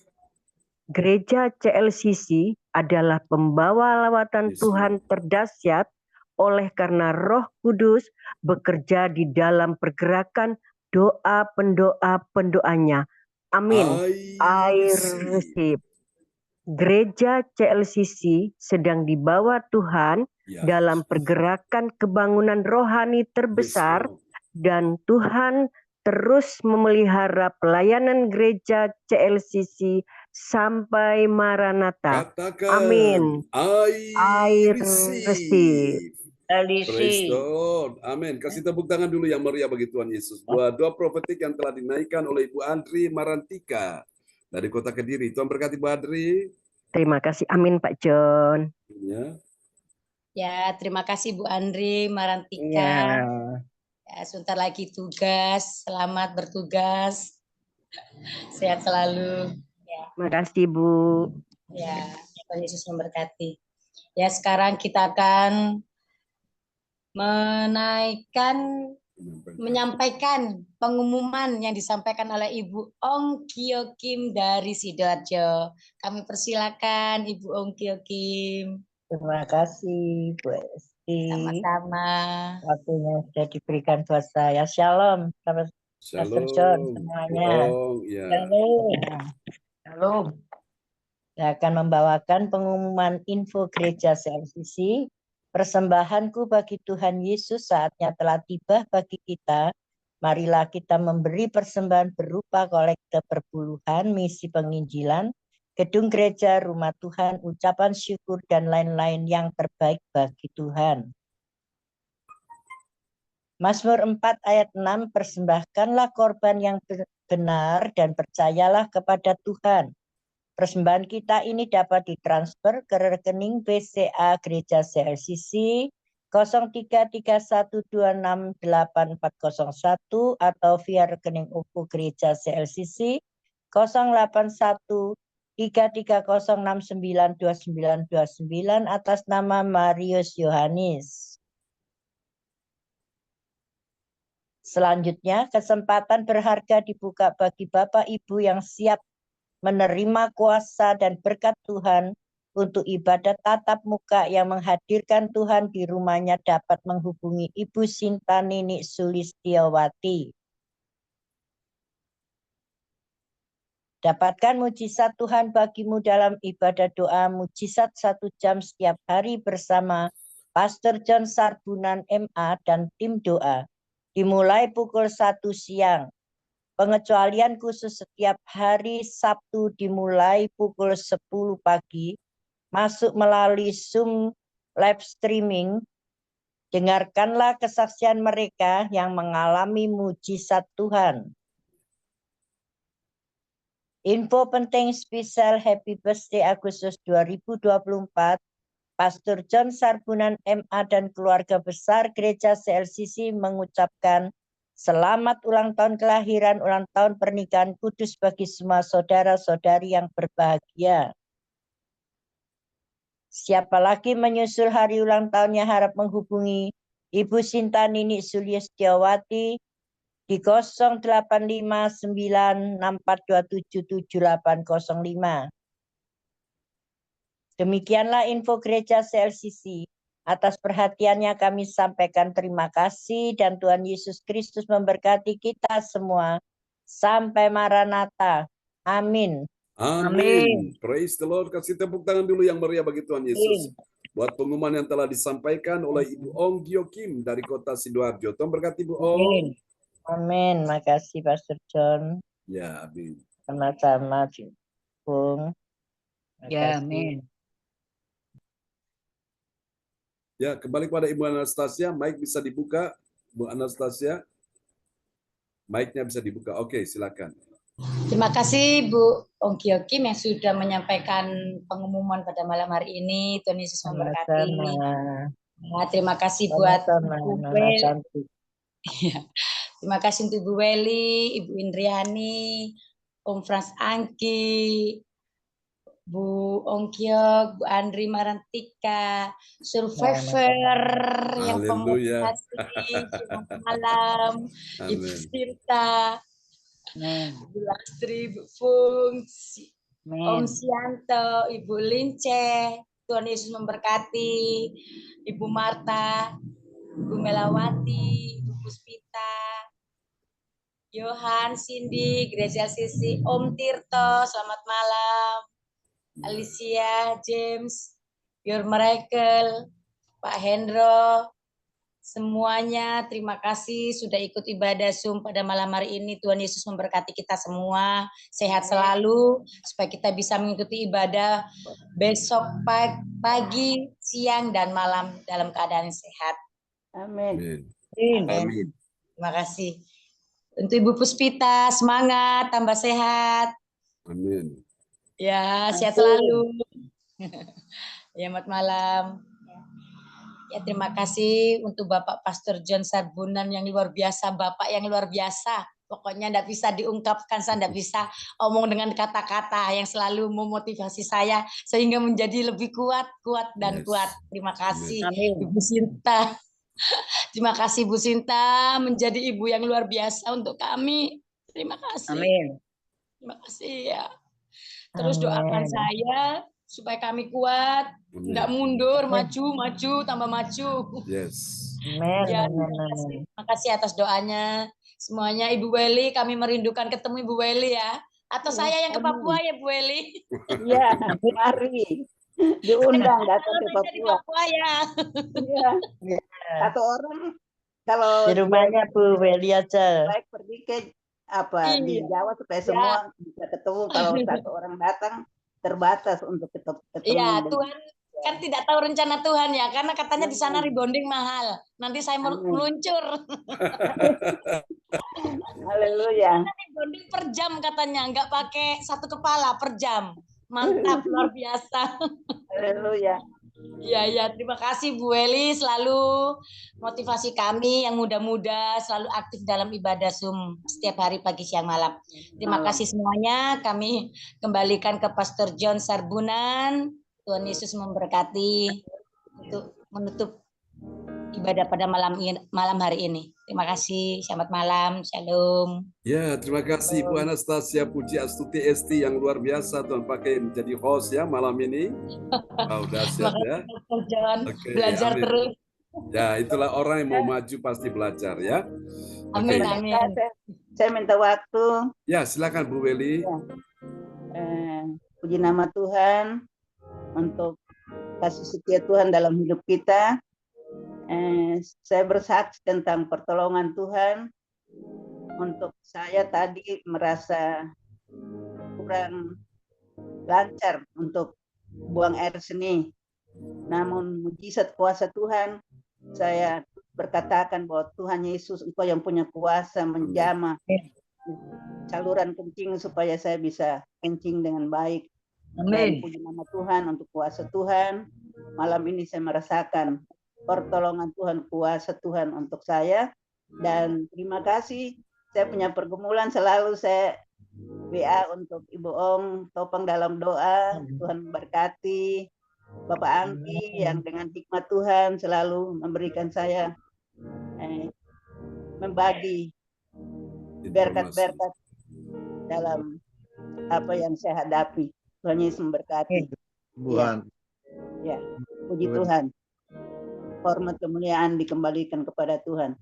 Gereja CLCC adalah pembawa lawatan Tuhan terdahsyat oleh karena Roh Kudus bekerja di dalam pergerakan doa pendoanya. Amin. I receive. Gereja CLCC sedang dibawa Tuhan dalam pergerakan kebangunan rohani terbesar dan Tuhan terus memelihara pelayanan gereja CLCC sampai Maranatha. Amin. I receive. Praise God. Amin. Kasih tepuk tangan dulu yang meriah bagi Tuhan Yesus. Buat doa profetik yang telah dinaikkan oleh Ibu Andri Marantika dari Kota Kediri. Tuhan berkati Bu Andri. Terima kasih. Amin Pak John. Ya, terima kasih Bu Andri Marantika. Ya, sebentar lagi tugas. Selamat bertugas. Sehat selalu. Ya. Terima kasih Bu. Ya, Tuhan Yesus memberkati. Ya, sekarang kita akan menyampaikan pengumuman yang disampaikan oleh Ibu Ong Kyo Kim dari Sidoarjo. Kami persilakan Ibu Ong Kyo Kim. Terima kasih Bu Esti. Sama-sama. Waktunya sudah diberikan buat saya. Shalom, Pastor John semuanya. Shalom. Saya akan membawakan pengumuman info gereja CLCC. Persembahanku bagi Tuhan Yesus saatnya telah tiba bagi kita. Marilah kita memberi persembahan berupa kolekte perpuluhan, misi penginjilan, gedung gereja, rumah Tuhan, ucapan syukur, dan lain-lain yang terbaik bagi Tuhan. Mazmur 4 ayat 6, persembahkanlah korban yang benar dan percayalah kepada Tuhan. Persembahan kita ini dapat ditransfer ke rekening BCA Gereja CLCC 0331268401 atau via rekening UKU Gereja CLCC 08133069929 atas nama Marius Yohanes. Selanjutnya, kesempatan berharga dibuka bagi Bapak Ibu yang siap menerima kuasa dan berkat Tuhan untuk ibadat tatap muka yang menghadirkan Tuhan di rumahnya dapat menghubungi Ibu Sinta Nini Sulistiawati. Dapatkan mujizat Tuhan bagimu dalam ibadah doa mujizat 1 jam setiap hari bersama Pastor John Sarbunan MA dan tim doa. Dimulai pukul 1 siang. Pengecualian khusus setiap hari Sabtu dimulai pukul 10 pagi. Masuk melalui Zoom live streaming. Dengarkanlah kesaksian mereka yang mengalami mujizat Tuhan. Info penting spesial Happy Birthday Agustus 2024. Pastor John Sarbunan MA dan keluarga besar Gereja CLCC mengucapkan selamat ulang tahun kelahiran, ulang tahun pernikahan kudus bagi semua saudara-saudari yang berbahagia. Siapa lagi menyusul hari ulang tahunnya harap menghubungi Ibu Sinta Nini Sulistiawati di 085964277805. Demikianlah info gereja CLCC. Atas perhatiannya kami sampaikan terima kasih dan Tuhan Yesus Kristus memberkati kita semua. Sampai Maranatha. Amin. Amin. Praise the Lord. Kasih tepuk tangan dulu yang meriah bagi Tuhan Yesus. Buat pengumuman yang telah disampaikan oleh Ibu Ong Gio Kim dari kota Sidoarjo. Tuhan berkati Ibu Ong. Amin. Makasih Pastor John. Ya, amin. Sama-sama, Bung. Ya, amin. Ya, kembali kepada Ibu Anastasia. Mic bisa dibuka, Bu Anastasia. Mic-nya bisa dibuka. Oke, silakan. Terima kasih Bu Ong Gio Kim yang sudah menyampaikan pengumuman pada malam hari ini. Tuhan Yesus memberkati. Nah, terima kasih buat Bu Wel. Terima kasih untuk Ibu Weli, Ibu Indriani, Om Frans Angki, Bu Ong Gio, Bu Andri Marantika, Survivor yang pemotivasi, malam, Ibu Sinta, Ibu Lastri, Ibu Fung, Om Sianto, Ibu Lince, Tuhan Yesus memberkati, Ibu Marta, Ibu Melawati, Ibu Puspita, Johan, Cindy, Gracia Sisi, Om Tirto, selamat malam, Alicia, James, Your Miracle, Pak Hendro, semuanya terima kasih sudah ikut ibadah Zoom pada malam hari ini. Tuhan Yesus memberkati kita semua, sehat selalu, supaya kita bisa mengikuti ibadah besok pagi, siang, dan malam dalam keadaan sehat. Amin. Amin. Terima kasih. Untuk Ibu Puspita, semangat, tambah sehat. Amin. Ya, sehat selalu. Ya, selamat malam. Ya, terima kasih untuk Bapak Pastor John Sarbunan yang luar biasa, Bapak yang luar biasa. Pokoknya tidak bisa diungkapkan, saya tidak bisa omong dengan kata-kata yang selalu memotivasi saya sehingga menjadi lebih kuat dan kuat. Terima kasih Ibu Sinta. Terima kasih Bu Sinta menjadi ibu yang luar biasa untuk kami. Terima kasih. Amin. Terima kasih ya. Terus doakan saya supaya kami kuat, tidak mundur, maju, tambah maju. Yes. Ya, terima kasih atas doanya. Semuanya Ibu Weli, kami merindukan ketemu Ibu Weli ya. Atau saya yang ke Papua ya Bu Weli. Iya, mari. Diundang datang ke Papua. Ya. Iya. Satu orang kalau di rumahnya Bu Weli aja. baik pergi ke di Jawa supaya semua bisa ketemu. Kalau satu orang datang terbatas untuk ketemu. Iya, Tuhan kan tidak tahu rencana Tuhan ya, karena katanya di sana rebonding mahal. Nanti saya meluncur. Haleluya. Rebonding per jam katanya, nggak pakai satu kepala per jam. Mantap, luar biasa. Haleluya. Ya, terima kasih Bu Weli, selalu motivasi kami yang muda-muda, selalu aktif dalam ibadah Zoom setiap hari pagi, siang, malam. Terima kasih semuanya, kami kembalikan ke Pastor John Sarbunan. Tuhan Yesus memberkati untuk menutup ibadah pada malam hari ini. Terima kasih, selamat malam, shalom. Ya, terima kasih Bu Anastasia Puji Astuti Esti yang luar biasa Tuhan pakai menjadi host ya malam ini. Wow, dahsyat ya. Okay, belajar terus. Ya, itulah orang yang mau maju pasti belajar ya. Amin, amin. Saya minta waktu. Ya, silakan Bu Weli. Puji nama Tuhan untuk kasih setia Tuhan dalam hidup kita. Saya bersaksi tentang pertolongan Tuhan. Untuk saya tadi merasa kurang lancar untuk buang air seni. Namun mujizat kuasa Tuhan, saya berkatakan bahwa Tuhan Yesus, Engkau yang punya kuasa menjamah saluran kencing supaya saya bisa kencing dengan baik. Dan puji nama Tuhan untuk kuasa Tuhan. Malam ini saya merasakan pertolongan Tuhan, kuasa Tuhan untuk saya. Dan terima kasih, saya punya pergumulan selalu saya WA untuk Ibu Ong, topang dalam doa, Tuhan berkati. Bapak Angki yang dengan hikmat Tuhan selalu memberikan saya membagi berkat-berkat dalam apa yang saya hadapi. Tuhan Yesus memberkati. Bu Ya, puji Tuhan. Hormat kemuliaan dikembalikan kepada Tuhan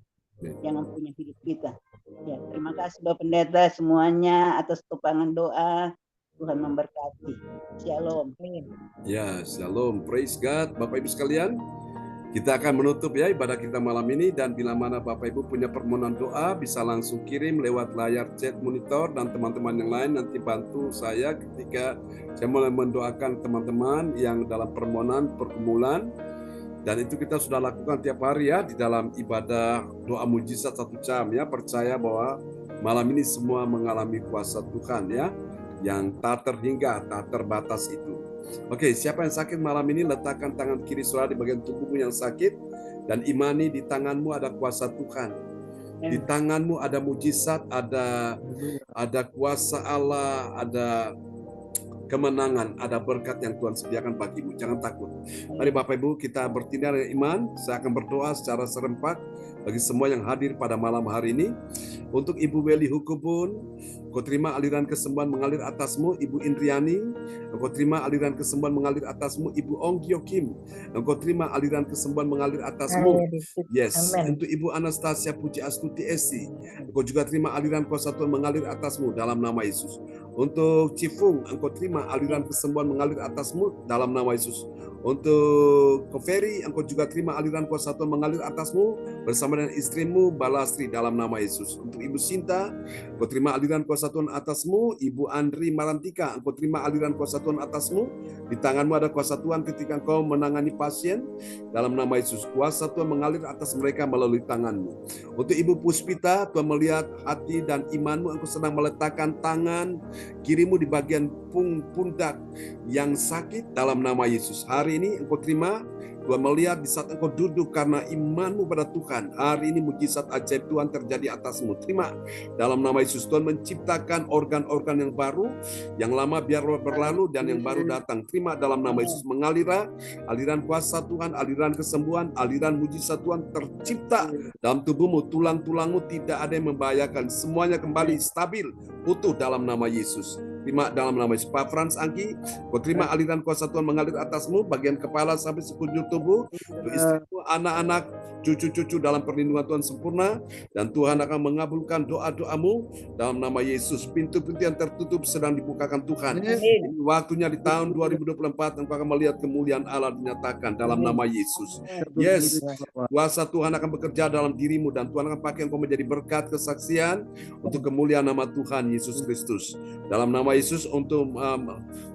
yang mempunyai hidup kita. Ya, terima kasih Bapak Pendeta semuanya atas topangan doa. Tuhan memberkati. Shalom. Ya, shalom. Praise God. Bapak Ibu sekalian, kita akan menutup ya ibadah kita malam ini, dan bila mana Bapak Ibu punya permohonan doa bisa langsung kirim lewat layar chat monitor, dan teman-teman yang lain nanti bantu saya ketika saya mulai mendoakan teman-teman yang dalam permohonan pergumulan. Dan itu kita sudah lakukan tiap hari ya di dalam ibadah doa mujizat 1 jam ya. Percaya bahwa malam ini semua mengalami kuasa Tuhan ya, yang tak terhingga, tak terbatas itu. Oke, siapa yang sakit malam ini letakkan tangan kiri saudara di bagian tubuhmu yang sakit, dan imani di tanganmu ada kuasa Tuhan. Di tanganmu ada mujizat, ada kuasa Allah, ada kemenangan, ada berkat yang Tuhan sediakan bagimu. Jangan takut. Mari Bapak Ibu kita bertindak dengan iman. Saya akan berdoa secara serempak bagi semua yang hadir pada malam hari ini. Untuk Ibu Weli Hukubun, Engkau terima aliran kesembuhan mengalir atasmu. Ibu Indriani, Engkau terima aliran kesembuhan mengalir atasmu. Ibu Ong Kim, Engkau terima aliran kesembuhan mengalir atasmu. Yes. Untuk Ibu Anastasia Puji Astuti Esi, Engkau juga terima aliran kuasa Tuhan mengalir atasmu dalam nama Yesus. Untuk Cifung, Engkau terima aliran kesembuhan mengalir atasmu dalam nama Yesus. Untuk Koferi, Engkau juga terima aliran kuasa Tuhan mengalir atasmu bersama dengan istrimu Balastri dalam nama Yesus. Untuk Ibu Sinta, Engkau terima aliran kuasa Tuhan atasmu. Ibu Andri Marantika, Engkau terima aliran kuasa Tuhan atasmu. Di tanganmu ada kuasa Tuhan ketika Engkau menangani pasien dalam nama Yesus. Kuasa Tuhan mengalir atas mereka melalui tanganmu. Untuk Ibu Puspita, Tuhan melihat hati dan imanmu. Engkau sedang meletakkan tangan kirimu di bagian pundak yang sakit dalam nama Yesus. Hari ini engkau terima, Tuhan melihat di saat engkau duduk karena imanmu pada Tuhan. Hari ini mujizat ajaib Tuhan terjadi atasmu. Terima dalam nama Yesus. Tuhan menciptakan organ-organ yang baru, yang lama biar berlalu dan yang baru datang. Terima dalam nama Yesus. Mengalir aliran kuasa Tuhan, aliran kesembuhan, aliran mujizat Tuhan tercipta dalam tubuhmu. Tulang-tulangmu tidak ada yang membahayakan. Semuanya kembali stabil, utuh dalam nama Yesus. Terima dalam nama Yesus. Pak Frans Angki, kau terima aliran kuasa Tuhan mengalir atasmu, bagian kepala sampai sekujur tubuh, untuk istrimu, anak-anak, cucu-cucu dalam perlindungan Tuhan sempurna, dan Tuhan akan mengabulkan doa-doamu dalam nama Yesus. Pintu-pintu yang tertutup sedang dibukakan Tuhan. Ini waktunya di tahun 2024 engkau akan melihat kemuliaan Allah dinyatakan dalam nama Yesus. Yes, kuasa Tuhan akan bekerja dalam dirimu, dan Tuhan akan pakai engkau menjadi berkat kesaksian untuk kemuliaan nama Tuhan Yesus Kristus. Dalam nama Yesus, untuk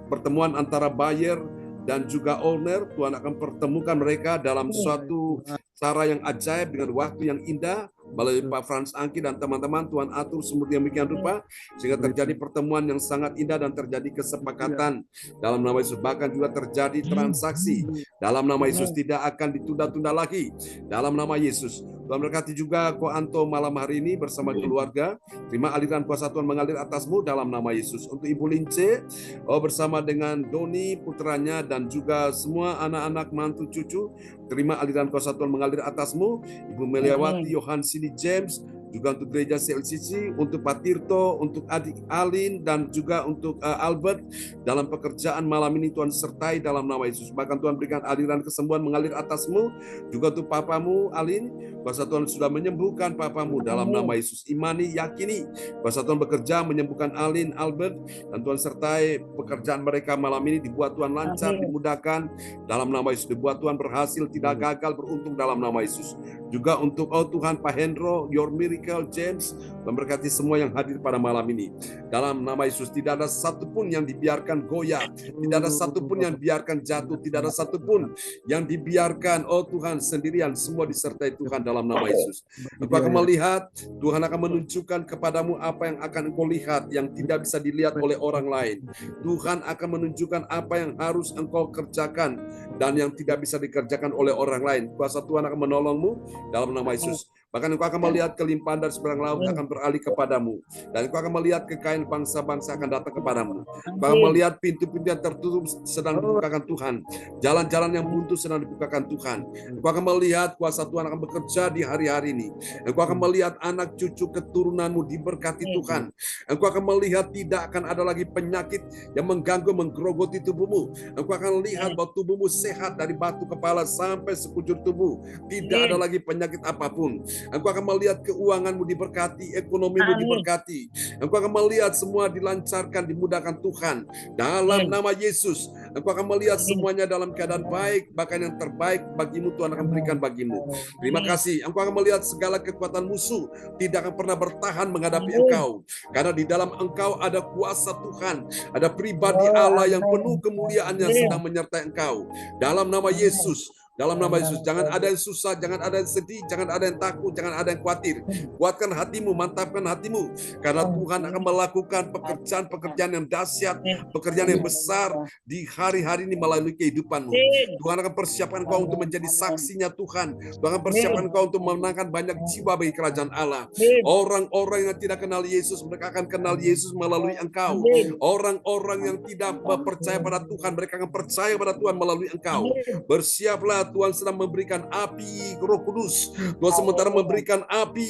pertemuan antara buyer dan juga owner, Tuhan akan pertemukan mereka dalam suatu cara yang ajaib dengan waktu yang indah melalui Pak Frans Angki dan teman-teman. Tuhan atur sedemikian rupa sehingga terjadi pertemuan yang sangat indah dan terjadi kesepakatan dalam nama Yesus. Bahkan juga terjadi transaksi dalam nama Yesus, tidak akan ditunda-tunda lagi dalam nama Yesus. Tuhan berkati juga Ko Anto malam hari ini bersama keluarga. Terima aliran kuasa Tuhan mengalir atasmu dalam nama Yesus. Untuk Ibu Lince, bersama dengan Doni putranya dan juga semua anak-anak mantu cucu, terima aliran kuasa Tuhan mengalir atasmu. Ibu Meliawati, Yohan Sini James, juga untuk gereja CLCC, untuk Pak Tirto, untuk adik Alin, dan juga untuk Albert dalam pekerjaan malam ini. Tuhan sertai dalam nama Yesus. Bahkan Tuhan berikan aliran kesembuhan mengalir atasmu, juga untuk papamu Alin. Kuasa Tuhan sudah menyembuhkan papamu dalam nama Yesus. Imani, yakini kuasa Tuhan bekerja menyembuhkan Alin, Albert, dan Tuhan sertai pekerjaan mereka malam ini. Dibuat Tuhan lancar, dimudahkan dalam nama Yesus. Dibuat Tuhan berhasil, tidak gagal, beruntung dalam nama Yesus. Juga untuk Tuhan Pak Hendro, Your Miracle James, memberkati semua yang hadir pada malam ini. Dalam nama Yesus, tidak ada satupun yang dibiarkan goyah, tidak ada satupun yang dibiarkan jatuh, tidak ada satupun yang dibiarkan, Tuhan sendirian, semua disertai Tuhan dalam nama Yesus. Engkau akan melihat, Tuhan akan menunjukkan kepadamu apa yang akan engkau lihat yang tidak bisa dilihat oleh orang lain. Tuhan akan menunjukkan apa yang harus engkau kerjakan dan yang tidak bisa dikerjakan oleh orang lain. Kuasa Tuhan akan menolongmu dalam nama Yesus. Bahkan engkau akan melihat kelimpahan dari seberang laut akan beralih kepadamu. Dan engkau akan melihat kekayaan bangsa-bangsa akan datang kepadamu. Engkau akan melihat pintu-pintu yang tertutup sedang dibukakan Tuhan. Jalan-jalan yang buntu sedang dibukakan Tuhan. Engkau akan melihat kuasa Tuhan akan bekerja di hari-hari ini. Engkau akan melihat anak cucu keturunanmu diberkati Tuhan. Engkau akan melihat tidak akan ada lagi penyakit yang mengganggu, menggerogoti tubuhmu. Engkau akan lihat bahwa tubuhmu sehat dari batu kepala sampai sekujur tubuh. Tidak ada lagi penyakit apapun. Engkau akan melihat keuanganmu diberkati, ekonomimu diberkati. Engkau akan melihat semua dilancarkan, dimudahkan Tuhan. Dalam nama Yesus, engkau akan melihat semuanya dalam keadaan baik, bahkan yang terbaik bagimu Tuhan akan berikan bagimu. Terima kasih. Engkau akan melihat segala kekuatan musuh tidak akan pernah bertahan menghadapi engkau. Karena di dalam engkau ada kuasa Tuhan, ada pribadi Allah yang penuh kemuliaannya sedang menyertai engkau. Dalam nama Yesus. Dalam nama Yesus, jangan ada yang susah, jangan ada yang sedih, jangan ada yang takut, jangan ada yang khawatir. Kuatkan hatimu, mantapkan hatimu. Karena Tuhan akan melakukan pekerjaan-pekerjaan yang dahsyat, pekerjaan yang besar di hari-hari ini melalui kehidupanmu. Tuhan akan persiapkan kau untuk menjadi saksinya Tuhan. Tuhan akan persiapkan kau untuk memenangkan banyak jiwa bagi kerajaan Allah. Orang-orang yang tidak kenal Yesus, mereka akan kenal Yesus melalui engkau. Orang-orang yang tidak percaya pada Tuhan, mereka akan percaya pada Tuhan melalui engkau. Bersiaplah, Tuhan sedang memberikan api Roh Kudus. Tuhan sementara memberikan api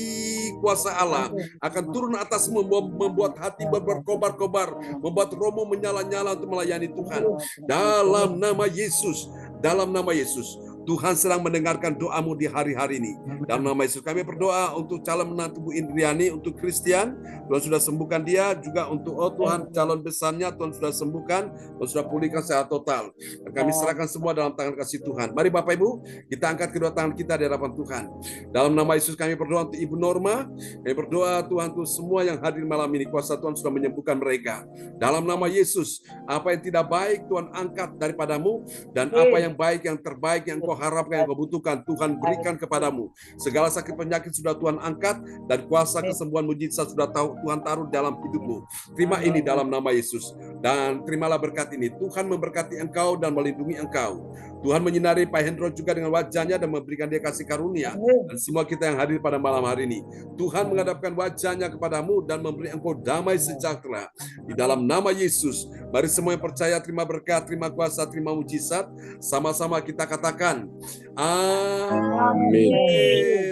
kuasa Allah akan turun atasmu, membuat hati berkobar-kobar, membuat rohmu menyala-nyala untuk melayani Tuhan. Dalam nama Yesus, dalam nama Yesus. Tuhan sedang mendengarkan doamu di hari-hari ini. Dalam nama Yesus kami berdoa untuk calon menantu Bu Indriani, untuk Christian, Tuhan sudah sembuhkan dia, juga untuk Tuhan calon besarnya, Tuhan sudah sembuhkan, Tuhan sudah pulihkan secara total. Dan kami serahkan semua dalam tangan kasih Tuhan. Mari Bapak Ibu, kita angkat kedua tangan kita di hadapan Tuhan. Dalam nama Yesus kami berdoa untuk Ibu Norma, kami berdoa Tuhan untuk semua yang hadir malam ini, kuasa Tuhan sudah menyembuhkan mereka. Dalam nama Yesus, apa yang tidak baik Tuhan angkat daripadamu, dan apa yang baik, yang terbaik, yang kau harapkan, yang kau butuhkan, Tuhan berikan kepadamu. Segala sakit penyakit sudah Tuhan angkat, dan kuasa kesembuhan mujizat sudah Tuhan taruh dalam hidupmu. Terima ini dalam nama Yesus, dan terimalah berkat ini. Tuhan memberkati engkau dan melindungi engkau. Tuhan menyinari Pak Hendro juga dengan wajahnya dan memberikan dia kasih karunia. Dan semua kita yang hadir pada malam hari ini, Tuhan menghadapkan wajahnya kepadamu dan memberi engkau damai sejahtera. Di dalam nama Yesus, mari semua yang percaya terima berkat, terima kuasa, terima mujizat. Sama-sama kita katakan, amin.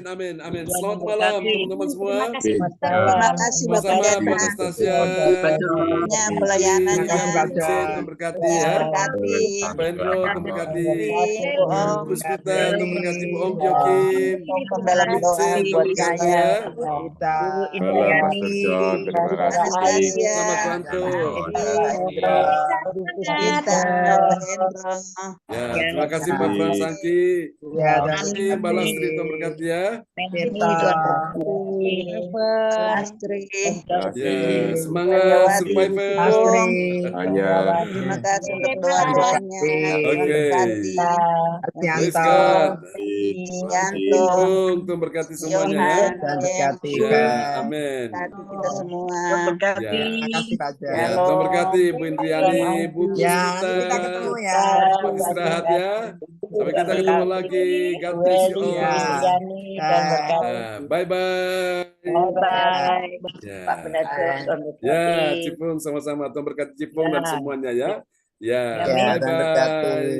Amin. Amin. Selamat malam teman-teman semua. Terima kasih Bapak Sama-sama Pak Anastasia. Pelayanannya. Berkati ya. Pak Hendro, berkati. Terus kita berkati Bu Om Jokim. Dalam doa buat saya. Sama Kranto. Ya, terima kasih Pak Frans Sangki. Terima kasih Mbak Lastri, Tuhan berkati ya. Ya, semangat survivor. Terima kasih untuk doa-doanya. Oke. Tuhan berkati semuanya ya. Amin. Kita semua. Ya, Tuhan berkati Bu Indriani, Bu Pusita. Kita ketemu ya. Istirahat ya. Sampai kita ketemu lagi. God bless you all. Bye-bye. Ya, Cipung sama-sama. Tuhan berkati Cipung dan semuanya ya. Ya, bye-bye.